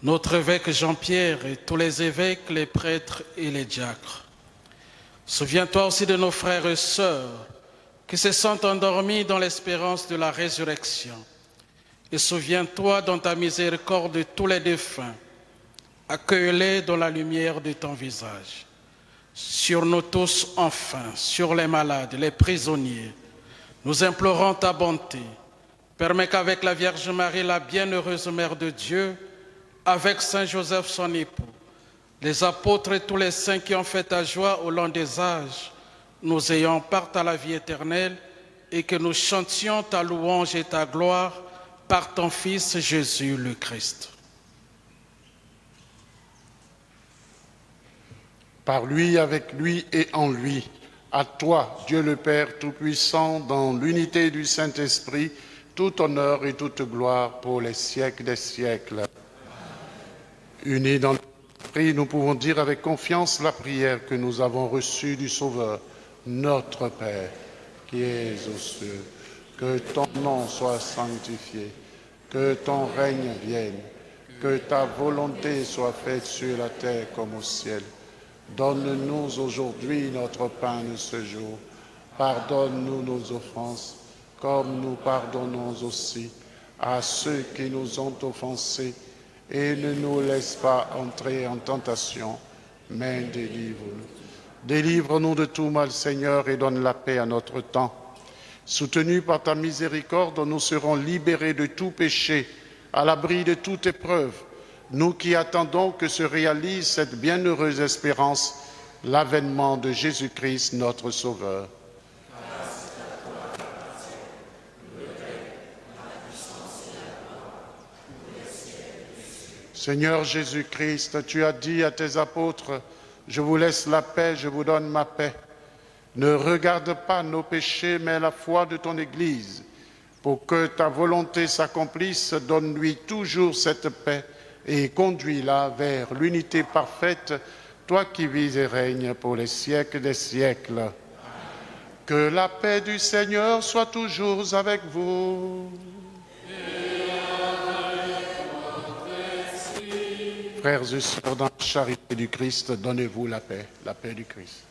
notre évêque Jean-Pierre et tous les évêques, les prêtres et les diacres. Souviens-toi aussi de nos frères et sœurs qui se sentent endormis dans l'espérance de la résurrection. Et souviens-toi dans ta miséricorde de tous les défunts. Accueille-les dans la lumière de ton visage. Sur nous tous, enfin, sur les malades, les prisonniers, nous implorons ta bonté. Permets qu'avec la Vierge Marie, la bienheureuse Mère de Dieu, avec Saint Joseph son époux, les apôtres et tous les saints qui ont fait ta joie au long des âges, nous ayons part à la vie éternelle et que nous chantions ta louange et ta gloire par ton Fils Jésus le Christ. Par lui, avec lui et en lui, à toi, Dieu le Père Tout-Puissant, dans l'unité du Saint-Esprit, tout honneur et toute gloire pour les siècles des siècles. Unis dans l'Esprit, nous pouvons dire avec confiance la prière que nous avons reçue du Sauveur. Notre Père, qui es aux cieux, que ton nom soit sanctifié, que ton règne vienne, que ta volonté soit faite sur la terre comme au ciel. Donne-nous aujourd'hui notre pain de ce jour. Pardonne-nous nos offenses, comme nous pardonnons aussi à ceux qui nous ont offensés. Et ne nous laisse pas entrer en tentation, mais délivre-nous. Délivre-nous de tout mal, Seigneur, et donne la paix à notre temps. Soutenus par ta miséricorde, nous serons libérés de tout péché, à l'abri de toute épreuve. Nous qui attendons que se réalise cette bienheureuse espérance, l'avènement de Jésus-Christ, notre Sauveur. Seigneur Jésus-Christ, tu as dit à tes apôtres, « Je vous laisse la paix, je vous donne ma paix. Ne regarde pas nos péchés, mais la foi de ton Église. Pour que ta volonté s'accomplisse, donne-lui toujours cette paix et conduis-la vers l'unité parfaite, toi qui vis et règnes pour les siècles des siècles. Que la paix du Seigneur soit toujours avec vous. Frères et sœurs, dans la charité du Christ, donnez-vous la paix du Christ.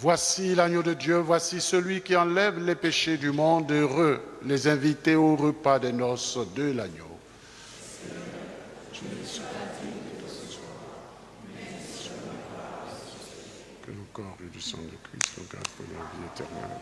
Voici l'agneau de Dieu, voici celui qui enlève les péchés du monde. Heureux les invités au repas des noces de l'agneau. Que le corps et du sang de Christ nous gardent pour la vie éternelle.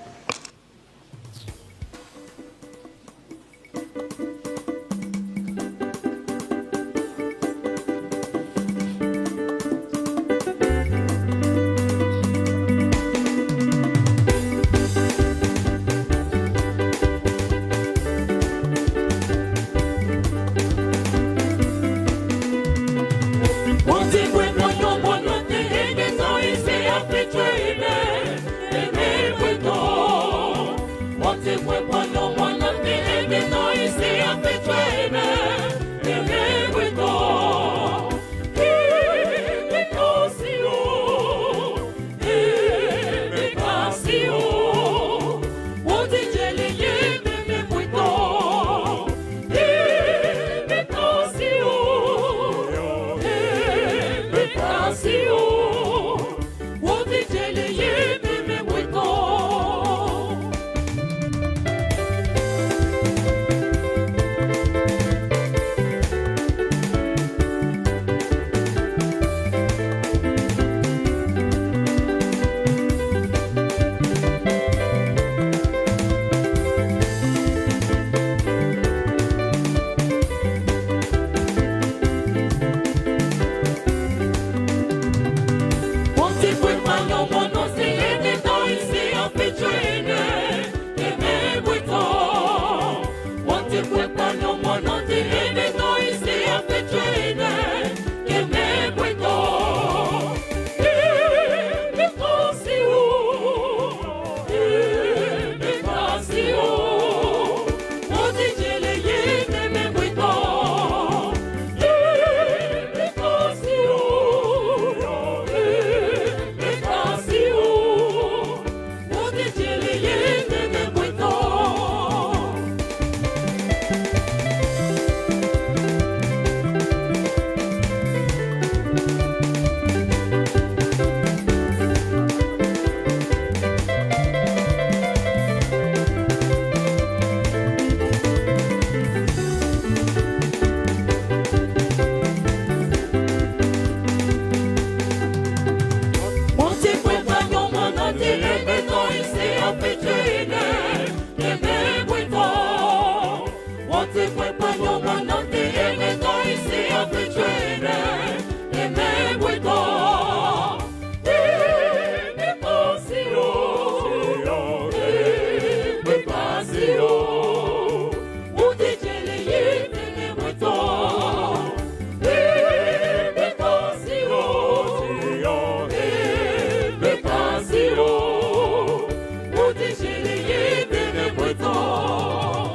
Bekasio, Moutichilié, Bénébretois.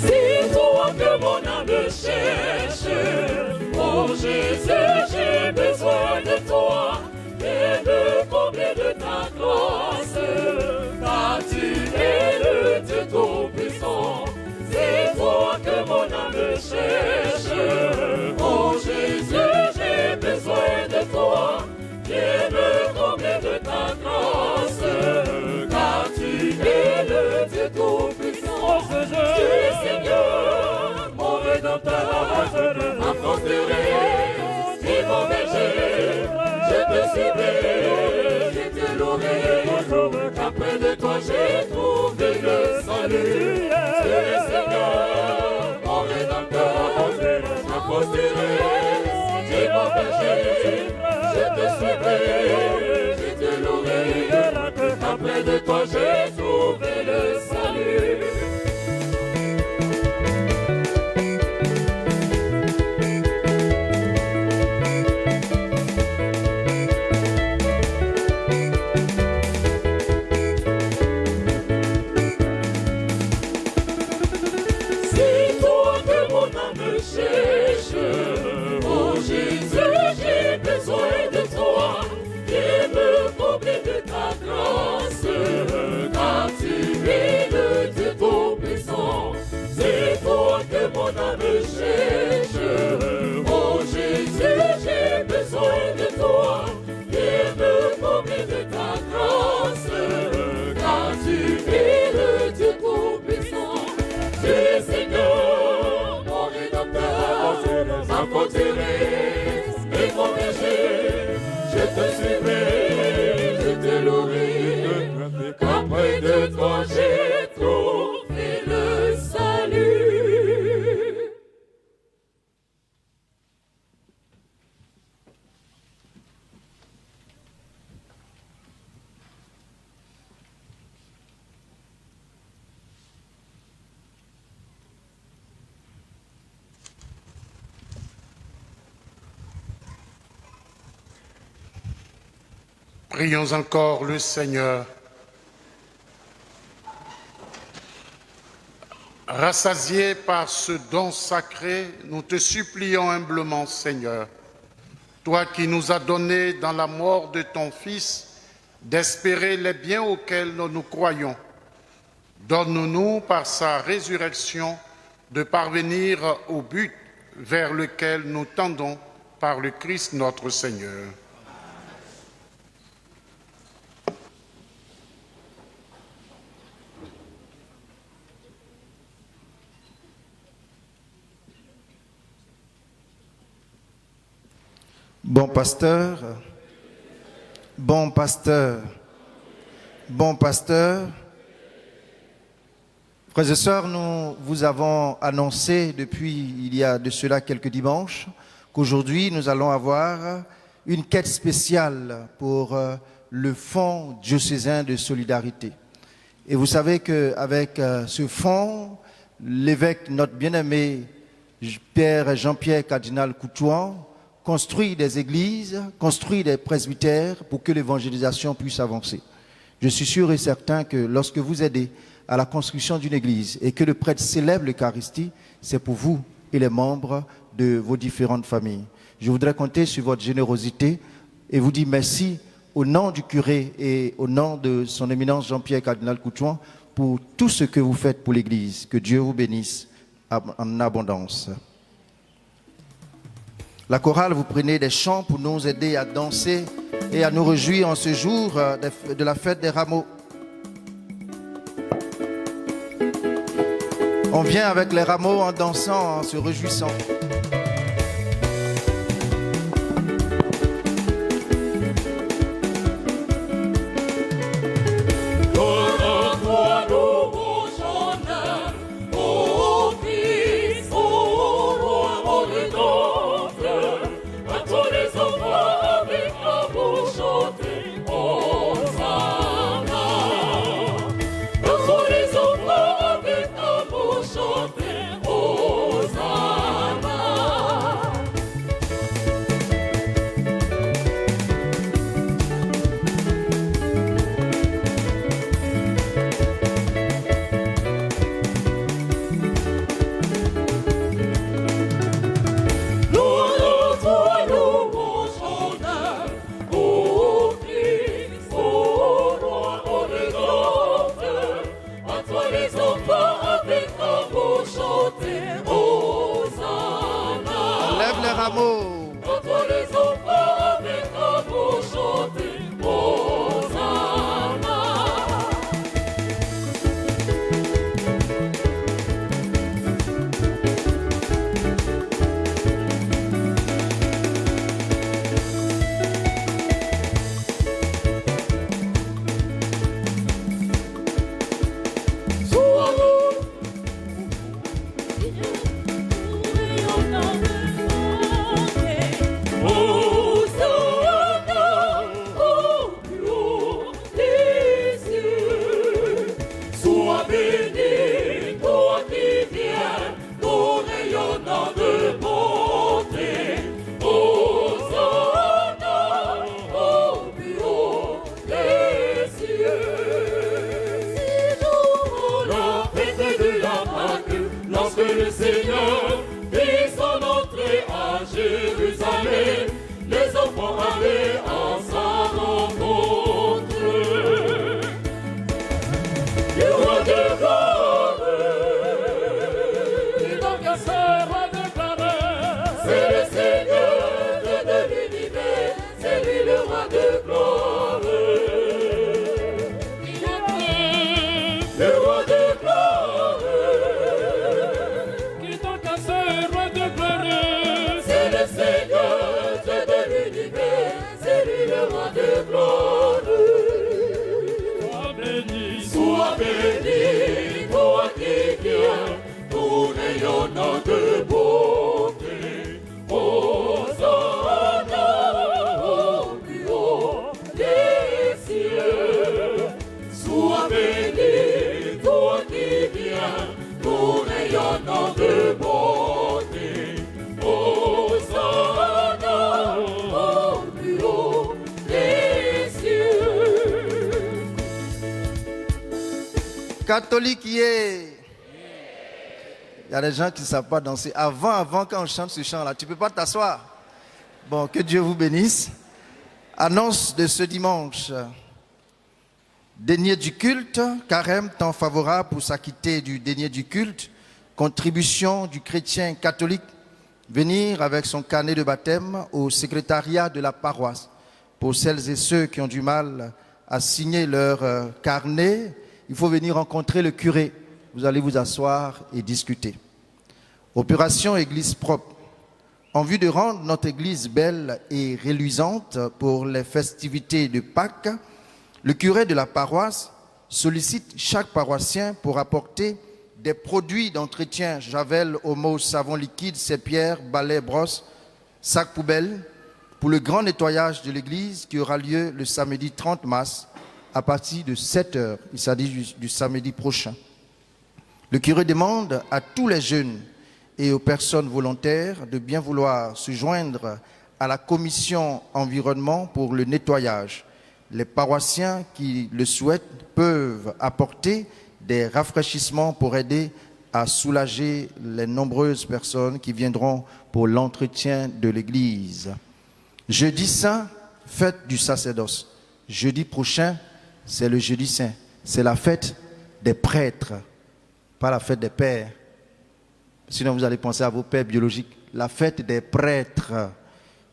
C'est toi que mon âme cherche, oh Jésus, j'ai besoin de toi. Et de combler de ta grâce, car tu es le Dieu tout-puissant. C'est toi que mon âme cherche. Oh Jésus, j'ai besoin de toi. Viens me combler de ta grâce, car tu es le Dieu tout-puissant. Tu es Seigneur, mon Rédempteur, ma forteresse et mon berger. Je te suivrai, je te louerai, qu'après de toi j'ai trouvé le salut. Tu es Seigneur, mon Rédempteur, ma forteresse, et mon berger. Je te suivrai, je te louerai, qu'après de toi j'ai trouvé le salut. Oh Jésus, j'ai besoin de toi, viens me combler de ta grâce, car tu es le Dieu tout-puissant. C'est toi que mon âme cherche. Oh Jésus, j'ai besoin de toi, viens me combler de ta grâce, car tu es le Dieu tout-puissant. Tu es Seigneur, mon Rédempteur, ma forteresse et mon berger. Je te suivrai, je te louerai, qu'après de toi j'ai trouvé le salut. Prions encore le Seigneur. Rassasiés par ce don sacré, nous te supplions humblement, Seigneur, toi qui nous as donné dans la mort de ton Fils d'espérer les biens auxquels nous croyons. Donne-nous par sa résurrection de parvenir au but vers lequel nous tendons par le Christ notre Seigneur. Bon pasteur, bon pasteur, bon pasteur. Frères et sœurs, nous vous avons annoncé depuis il y a de cela quelques dimanches qu'aujourd'hui nous allons avoir une quête spéciale pour le Fonds diocésain de solidarité. Et vous savez qu'avec ce fonds, l'évêque, notre bien-aimé Père Jean-Pierre Cardinal Coutuan, construit des églises, construit des presbytères pour que l'évangélisation puisse avancer. Je suis sûr et certain que lorsque vous aidez à la construction d'une église et que le prêtre célèbre l'Eucharistie, c'est pour vous et les membres de vos différentes familles. Je voudrais compter sur votre générosité et vous dire merci au nom du curé et au nom de son éminence Jean-Pierre Cardinal Coutuan pour tout ce que vous faites pour l'église. Que Dieu vous bénisse en abondance. La chorale, vous prenez des chants pour nous aider à danser et à nous réjouir en ce jour de la fête des rameaux. On vient avec les rameaux en dansant, en se réjouissant. Oh, Catholique y est. Il y a des gens qui ne savent pas danser. Avant, quand on chante ce chant-là, tu ne peux pas t'asseoir. Bon, que Dieu vous bénisse. Annonce de ce dimanche. Denier du culte, carême, temps favorable pour s'acquitter du denier du culte. Contribution du chrétien catholique. Venir avec son carnet de baptême au secrétariat de la paroisse. Pour celles et ceux qui ont du mal à signer leur carnet, il faut venir rencontrer le curé. Vous allez vous asseoir et discuter. Opération Église propre. En vue de rendre notre Église belle et reluisante pour les festivités de Pâques, le curé de la paroisse sollicite chaque paroissien pour apporter des produits d'entretien, javel, omo, savon liquide, sépierre, balai, brosse, sac poubelle, pour le grand nettoyage de l'église qui aura lieu le samedi 30 mars à partir de 7h. Il s'agit du samedi prochain. Le curé demande à tous les jeunes et aux personnes volontaires de bien vouloir se joindre à la commission environnement pour le nettoyage. Les paroissiens qui le souhaitent peuvent apporter des rafraîchissements pour aider à soulager les nombreuses personnes qui viendront pour l'entretien de l'église. Jeudi saint, fête du sacerdoce. Jeudi prochain, c'est le jeudi saint. C'est la fête des prêtres, pas la fête des pères. Sinon, vous allez penser à vos pères biologiques. La fête des prêtres.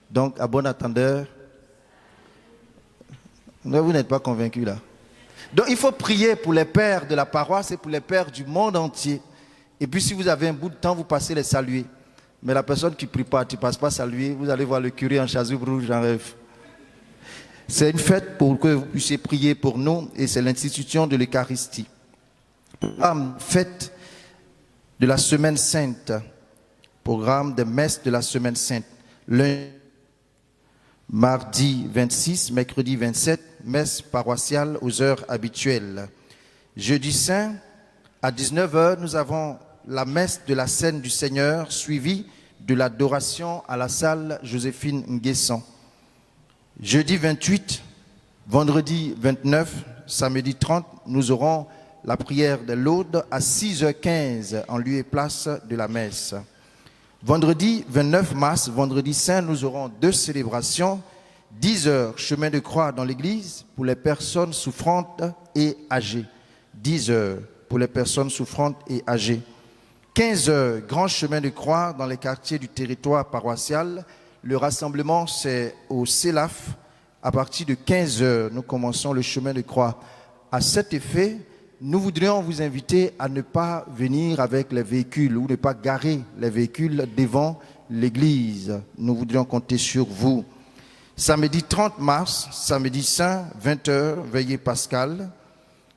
Donc, à bon attendeur, vous n'êtes pas convaincus là. Donc, il faut prier pour les pères de la paroisse et pour les pères du monde entier. Et puis, si vous avez un bout de temps, vous passez les saluer. Mais la personne qui ne prie pas, tu ne passes pas saluer, vous allez voir le curé en chasuble rouge en rêve. C'est une fête pour que vous puissiez prier pour nous et c'est l'institution de l'Eucharistie. Fête de la Semaine Sainte, programme de messe de la Semaine Sainte. Lundi, mardi 26, mercredi 27, messe paroissiale aux heures habituelles. Jeudi Saint, à 19h, nous avons la messe de la scène du Seigneur, suivie de l'adoration à la salle Joséphine Nguesson. Jeudi 28, vendredi 29, samedi 30, nous aurons la prière de l'Aude à 6h15 en lieu et place de la messe. Vendredi 29 mars, vendredi saint, nous aurons 2 célébrations. 10h, chemin de croix dans l'église pour les personnes souffrantes et âgées. 10h pour les personnes souffrantes et âgées. 15h, grand chemin de croix dans les quartiers du territoire paroissial. Le rassemblement, c'est au CELAF. À partir de 15h, nous commençons le chemin de croix. À cet effet, nous voudrions vous inviter à ne pas venir avec les véhicules ou ne pas garer les véhicules devant l'église. Nous voudrions compter sur vous. Samedi 30 mars, samedi saint, 20h, veillée pascale.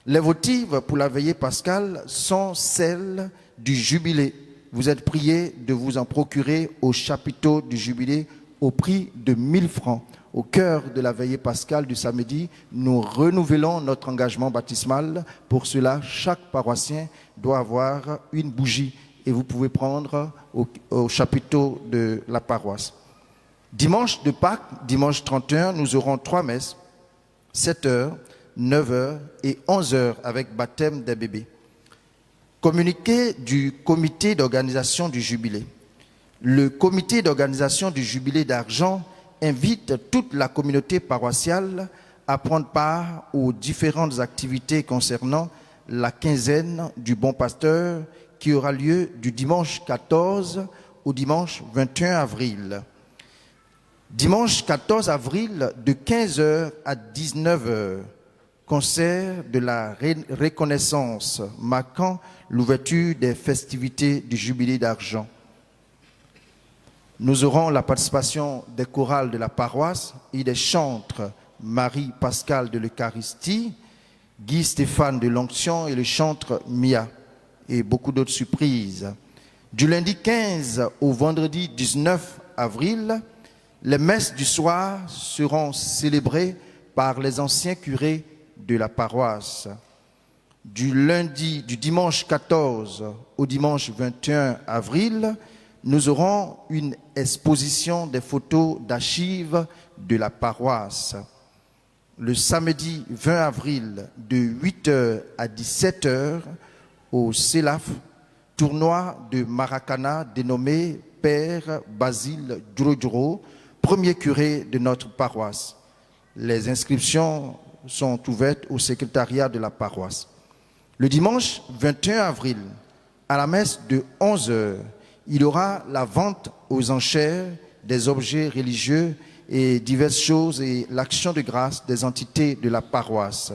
Les votives pour la veillée pascale sont celles du jubilé. Vous êtes priés de vous en procurer au chapiteau du jubilé au prix de 1000 francs. Au cœur de la veillée pascale du samedi, nous renouvelons notre engagement baptismal. Pour cela, chaque paroissien doit avoir une bougie et vous pouvez prendre au chapiteau de la paroisse. Dimanche de Pâques, dimanche 31, nous aurons 3 messes, 7h, 9h et 11h avec baptême des bébés. Communiqué du comité d'organisation du jubilé. Le comité d'organisation du jubilé d'argent invite toute la communauté paroissiale à prendre part aux différentes activités concernant la quinzaine du Bon Pasteur qui aura lieu du dimanche 14 au dimanche 21 avril. Dimanche 14 avril de 15h à 19h, concert de la reconnaissance marquant l'ouverture des festivités du jubilé d'argent. Nous aurons la participation des chorales de la paroisse et des chantres Marie-Pascale de l'Eucharistie, Guy Stéphane de l'Onction et le chantre Mia et beaucoup d'autres surprises. Du lundi 15 au vendredi 19 avril, les messes du soir seront célébrées par les anciens curés de la paroisse. Du dimanche 14 au dimanche 21 avril, nous aurons une exposition des photos d'archives de la paroisse. le samedi 20 avril de 8h à 17h au CELAF, tournoi de Maracana dénommé Père Basile Duro, premier curé de notre paroisse. Les inscriptions sont ouvertes au secrétariat de la paroisse. Le dimanche 21 avril, à la messe de 11h, il y aura la vente aux enchères des objets religieux et diverses choses et l'action de grâce des entités de la paroisse.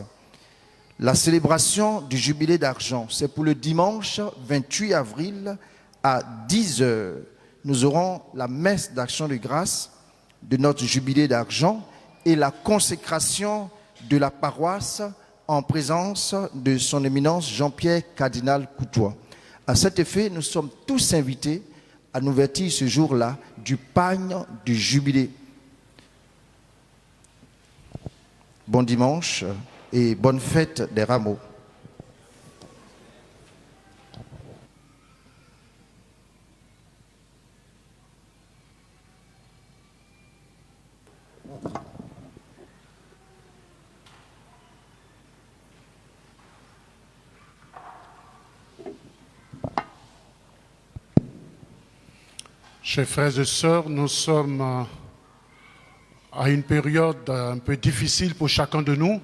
La célébration du jubilé d'argent, c'est pour le dimanche 28 avril à 10h. Nous aurons la messe d'action de grâce de notre jubilé d'argent et la consécration de la paroisse en présence de son éminence Jean-Pierre Cardinal Coutois. À cet effet, nous sommes tous invités à nous vêtir ce jour-là du pagne du jubilé. Bon dimanche et bonne fête des rameaux. Chers frères et sœurs, nous sommes à une période un peu difficile pour chacun de nous.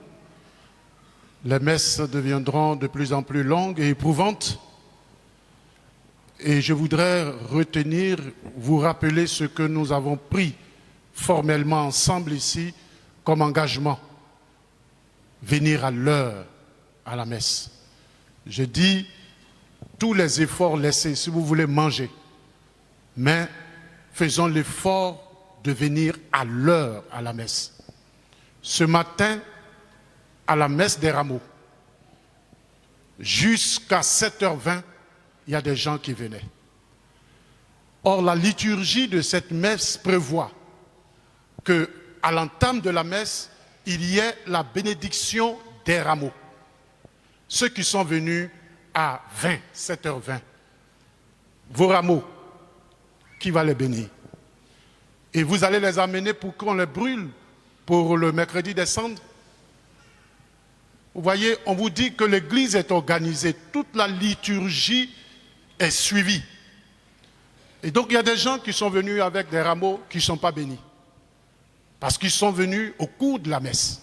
Les messes deviendront de plus en plus longues et éprouvantes. Et je voudrais vous rappeler ce que nous avons pris formellement ensemble ici comme engagement. Venir à l'heure à la messe. Je dis tous les efforts laissés si vous voulez manger. Mais faisons l'effort de venir à l'heure à la messe. Ce matin, à la messe des rameaux, jusqu'à 7h20, il y a des gens qui venaient. Or, la liturgie de cette messe prévoit qu'à l'entame de la messe, il y ait la bénédiction des rameaux. Ceux qui sont venus à 7h20, vos rameaux, qui va les bénir? Et vous allez les amener pour qu'on les brûle pour le mercredi des cendres. Vous voyez, on vous dit que l'église est organisée, toute la liturgie est suivie. Et donc il y a des gens qui sont venus avec des rameaux qui ne sont pas bénis. Parce qu'ils sont venus au cours de la messe.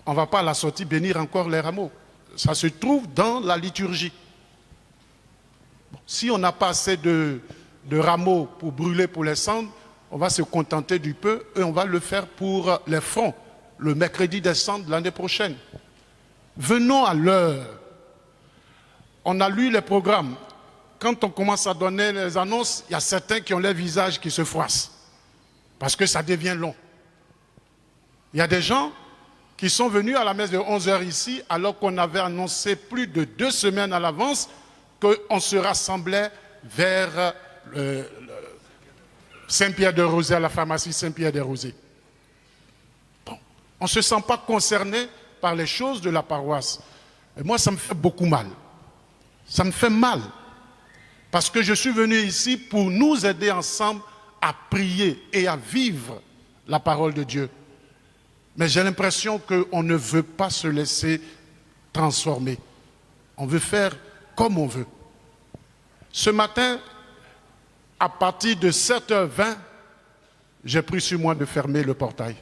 On ne va pas à la sortie bénir encore les rameaux. Ça se trouve dans la liturgie. Bon, si on n'a pas assez de rameaux pour brûler pour les cendres, on va se contenter du peu et on va le faire pour les fronts, le mercredi des cendres l'année prochaine. Venons à l'heure. On a lu les programmes. Quand on commence à donner les annonces, il y a certains qui ont les visages qui se froissent parce que ça devient long. Il y a des gens qui sont venus à la messe de 11h ici alors qu'on avait annoncé plus de 2 semaines à l'avance qu'on se rassemblait vers Saint-Pierre-de-Rosée, à la pharmacie Saint-Pierre-de-Rosée. Bon, on ne se sent pas concerné par les choses de la paroisse. Et moi, ça me fait beaucoup mal. Ça me fait mal. Parce que je suis venu ici pour nous aider ensemble à prier et à vivre la parole de Dieu. Mais j'ai l'impression qu'on ne veut pas se laisser transformer. On veut faire comme on veut. Ce matin, à partir de 7h20, j'ai pris sur moi de fermer le portail.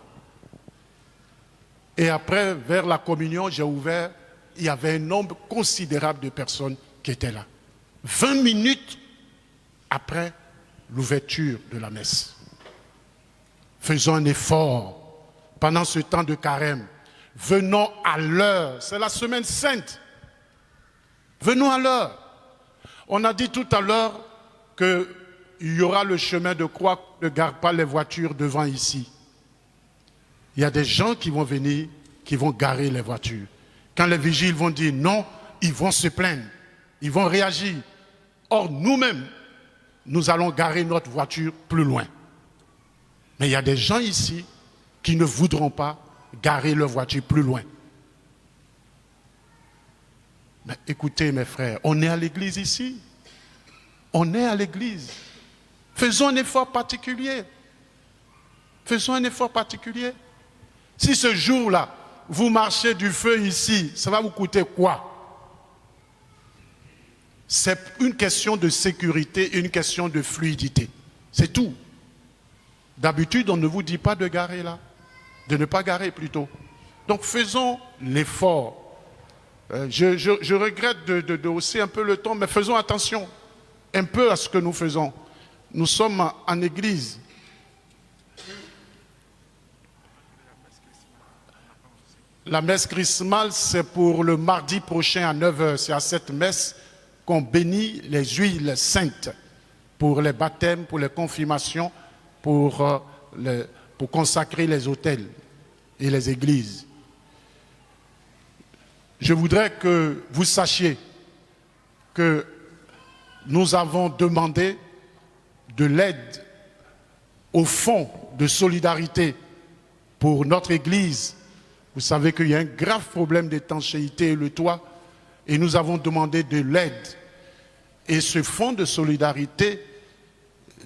Et après, vers la communion, j'ai ouvert, il y avait un nombre considérable de personnes qui étaient là. 20 minutes après l'ouverture de la messe. Faisons un effort pendant ce temps de carême. Venons à l'heure. C'est la semaine sainte. Venons à l'heure. On a dit tout à l'heure qu'il y aura le chemin de croix, ne garde pas les voitures devant ici. Il y a des gens qui vont venir, qui vont garer les voitures. Quand les vigiles vont dire non, ils vont se plaindre, ils vont réagir. Or, nous-mêmes, nous allons garer notre voiture plus loin. Mais il y a des gens ici qui ne voudront pas garer leur voiture plus loin. Mais écoutez mes frères, on est à l'église ici. On est à l'église. Faisons un effort particulier. Faisons un effort particulier. Si ce jour-là, vous marchez du feu ici, ça va vous coûter quoi? C'est une question de sécurité, une question de fluidité. C'est tout. D'habitude, on ne vous dit pas de garer là, de ne pas garer plutôt. Donc faisons l'effort. Je regrette de hausser un peu le ton, mais faisons attention un peu à ce que nous faisons. Nous sommes en église. La messe chrismale, c'est pour le mardi prochain à 9h. C'est à cette messe qu'on bénit les huiles saintes pour les baptêmes, pour les confirmations, pour consacrer les autels et les églises. Je voudrais que vous sachiez que nous avons demandé de l'aide au fonds de solidarité pour notre église. Vous savez qu'il y a un grave problème d'étanchéité et le toit, et nous avons demandé de l'aide. Et ce fonds de solidarité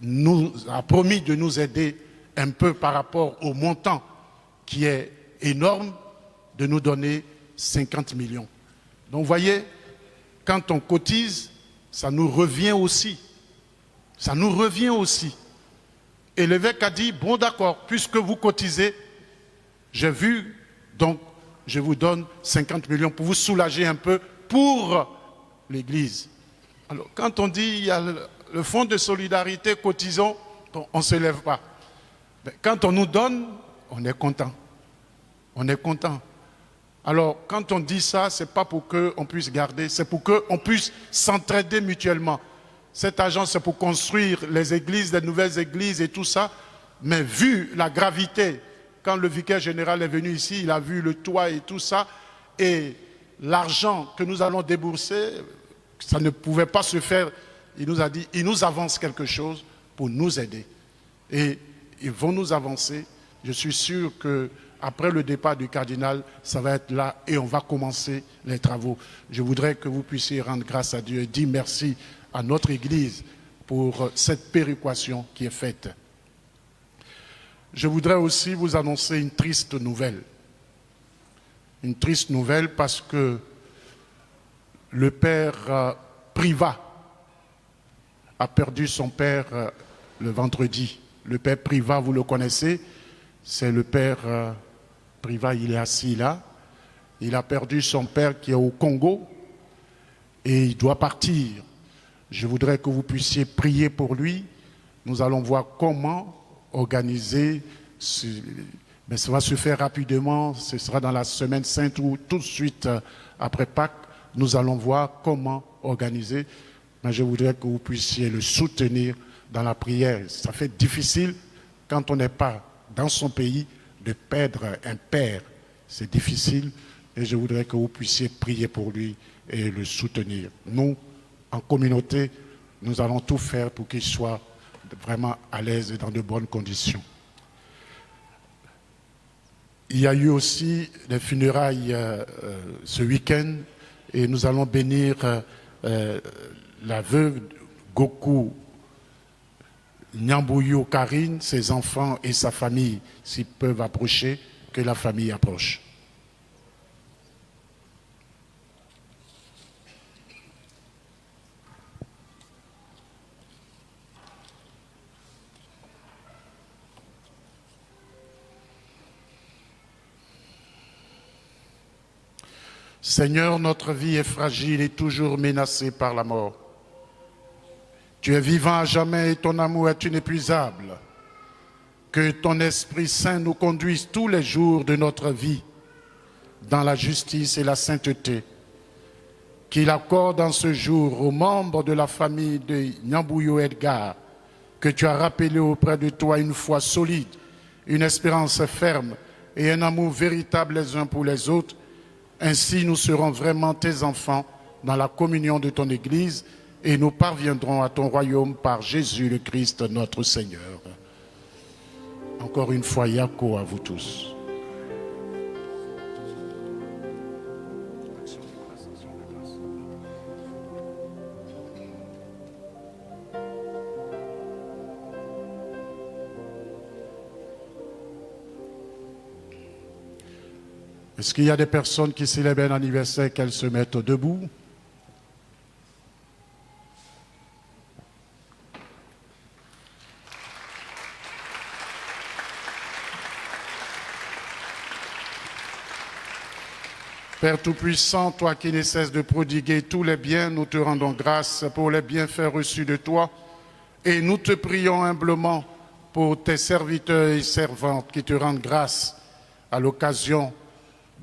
nous a promis de nous aider un peu par rapport au montant qui est énorme, de nous donner 50 millions. Donc vous voyez, quand on cotise, ça nous revient aussi. Ça nous revient aussi. Et l'évêque a dit, bon d'accord, puisque vous cotisez, j'ai vu, donc je vous donne 50 millions pour vous soulager un peu pour l'Église. Alors quand on dit, il y a le fonds de solidarité, cotisons, bon, on ne se lève pas. Mais quand on nous donne, on est content. On est content. Alors, quand on dit ça, ce n'est pas pour qu'on puisse garder, c'est pour qu'on puisse s'entraider mutuellement. Cet argent, c'est pour construire les églises, les nouvelles églises et tout ça. Mais vu la gravité, quand le vicaire général est venu ici, il a vu le toit et tout ça, et l'argent que nous allons débourser, ça ne pouvait pas se faire. Il nous a dit, il nous avance quelque chose pour nous aider. Et ils vont nous avancer. Je suis sûr que après le départ du cardinal, ça va être là et on va commencer les travaux. Je voudrais que vous puissiez rendre grâce à Dieu et dire merci à notre Église pour cette péréquation qui est faite. Je voudrais aussi vous annoncer une triste nouvelle. Une triste nouvelle parce que le père Privat a perdu son père le vendredi. Le père Privat, vous le connaissez, c'est le père Privat, il est assis là. Il a perdu son père qui est au Congo et il doit partir. Je voudrais que vous puissiez prier pour lui. Nous allons voir comment organiser. Mais ça va se faire rapidement. Ce sera dans la semaine sainte ou tout de suite après Pâques. Nous allons voir comment organiser. Mais je voudrais que vous puissiez le soutenir dans la prière. Ça fait difficile quand on n'est pas dans son pays de perdre un père. C'est difficile et je voudrais que vous puissiez prier pour lui et le soutenir. Nous, en communauté, nous allons tout faire pour qu'il soit vraiment à l'aise et dans de bonnes conditions. Il y a eu aussi les funérailles ce week-end et nous allons bénir la veuve Goku Nyambouyo Karine, ses enfants et sa famille, s'ils peuvent approcher, que la famille approche. Seigneur, notre vie est fragile et toujours menacée par la mort. Tu es vivant à jamais et ton amour est inépuisable. Que ton Esprit Saint nous conduise tous les jours de notre vie dans la justice et la sainteté. Qu'il accorde en ce jour aux membres de la famille de Nyambouyo Edgar que tu as rappelé auprès de toi une foi solide, une espérance ferme et un amour véritable les uns pour les autres. Ainsi, nous serons vraiment tes enfants dans la communion de ton Église et nous parviendrons à ton royaume par Jésus le Christ, notre Seigneur. Encore une fois, Yako à vous tous. Est-ce qu'il y a des personnes qui célèbrent un anniversaire, qu'elles se mettent debout? Père Tout-Puissant, toi qui ne cesses de prodiguer tous les biens, nous te rendons grâce pour les bienfaits reçus de toi et nous te prions humblement pour tes serviteurs et servantes qui te rendent grâce à l'occasion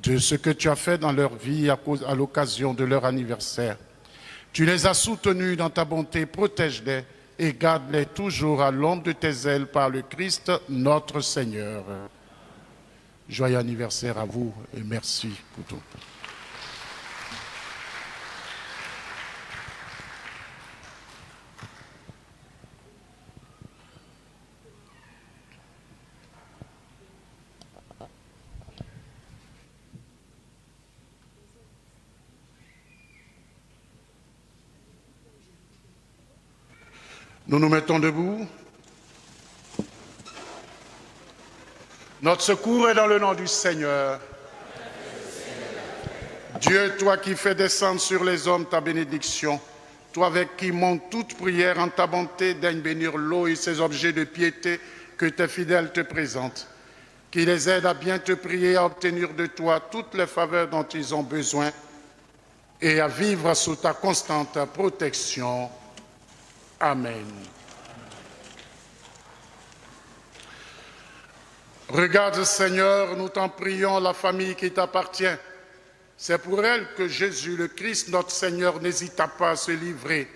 de ce que tu as fait dans leur vie, à l'occasion de leur anniversaire. Tu les as soutenus dans ta bonté, protège-les et garde-les toujours à l'ombre de tes ailes par le Christ notre Seigneur. Joyeux anniversaire à vous et merci pour tout. Nous nous mettons debout. Notre secours est dans le nom du Seigneur. Dieu, toi qui fais descendre sur les hommes ta bénédiction, toi avec qui monte toute prière en ta bonté, daigne bénir l'eau et ses objets de piété que tes fidèles te présentent, qui les aide à bien te prier, à obtenir de toi toutes les faveurs dont ils ont besoin et à vivre sous ta constante protection. Amen. Regarde, Seigneur, nous t'en prions, la famille qui t'appartient. C'est pour elle que Jésus, le Christ, notre Seigneur, n'hésita pas à se livrer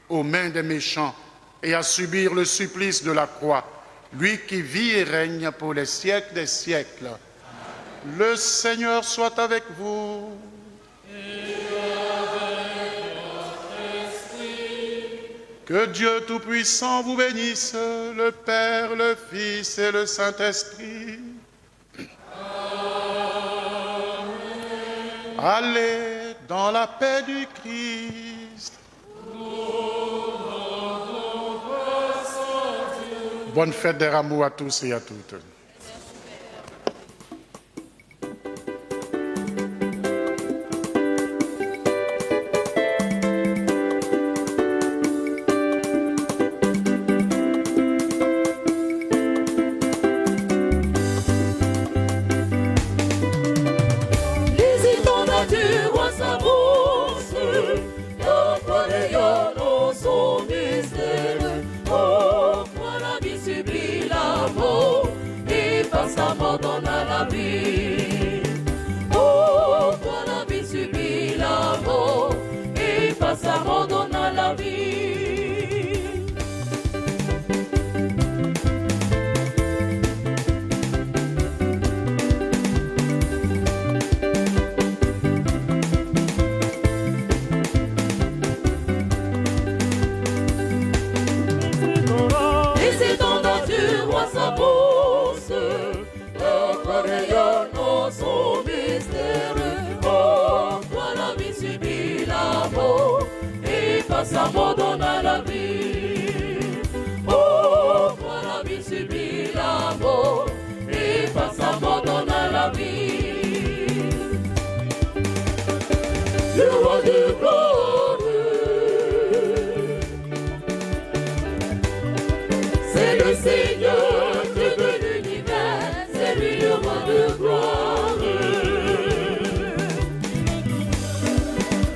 aux mains des méchants et à subir le supplice de la croix, lui qui vit et règne pour les siècles des siècles. Amen. Le Seigneur soit avec vous. Que Dieu Tout-Puissant vous bénisse, le Père, le Fils et le Saint-Esprit. Amen. Allez dans la paix du Christ. Bonne fête des Rameaux à tous et à toutes. S'abandonne à la vie. Oh, toi la vie subit la mort et pas s'abandonne à la vie. Le roi de gloire, c'est le Seigneur Dieu de l'univers, c'est lui le roi de gloire.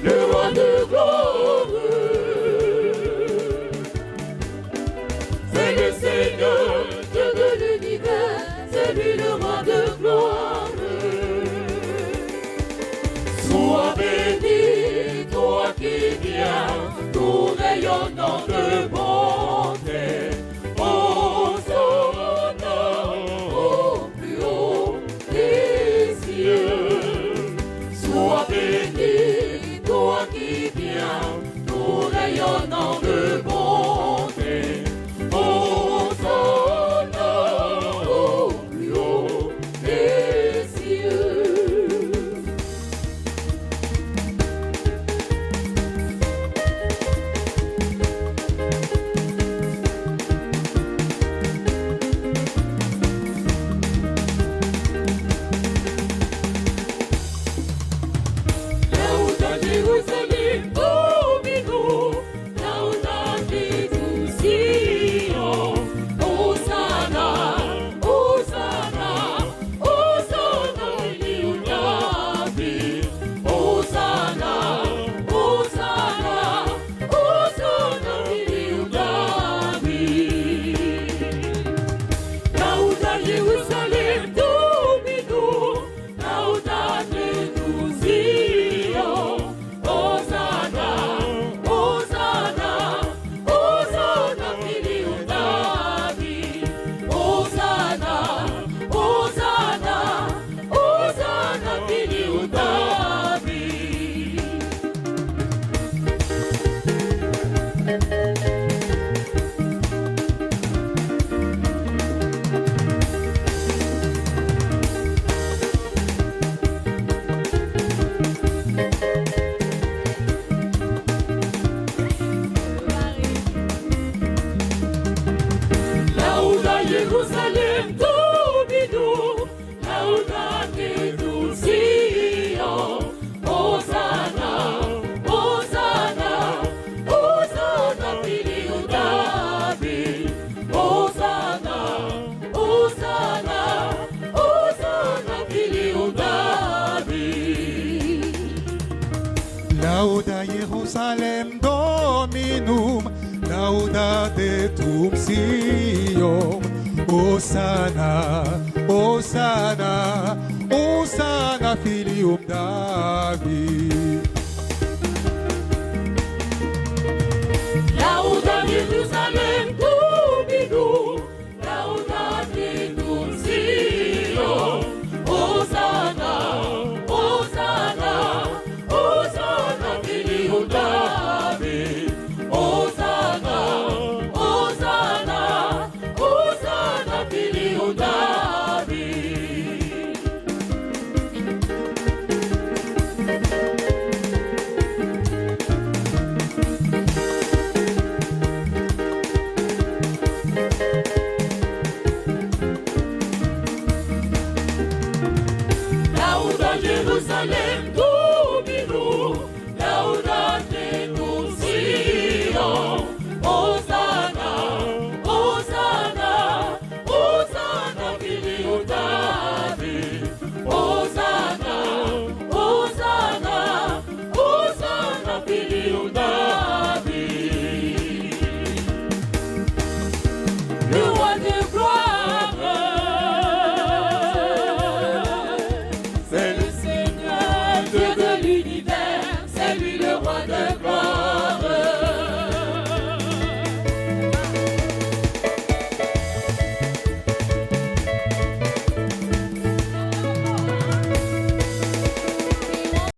Le roi de gloire. Seigneur, Dieu de l'univers, c'est lui le roi de gloire. Sois béni, Lauda Jerusalem Dominum, laudate tum Sion. Hosanna, Hosanna, Hosanna filium David. Lauda Jerusalem Dominum, laudate tum Sion. Hosanna, Hosanna, Hosanna filium David. Hosanna, Hosanna, Hosanna filium David. Lauda Jerusalem.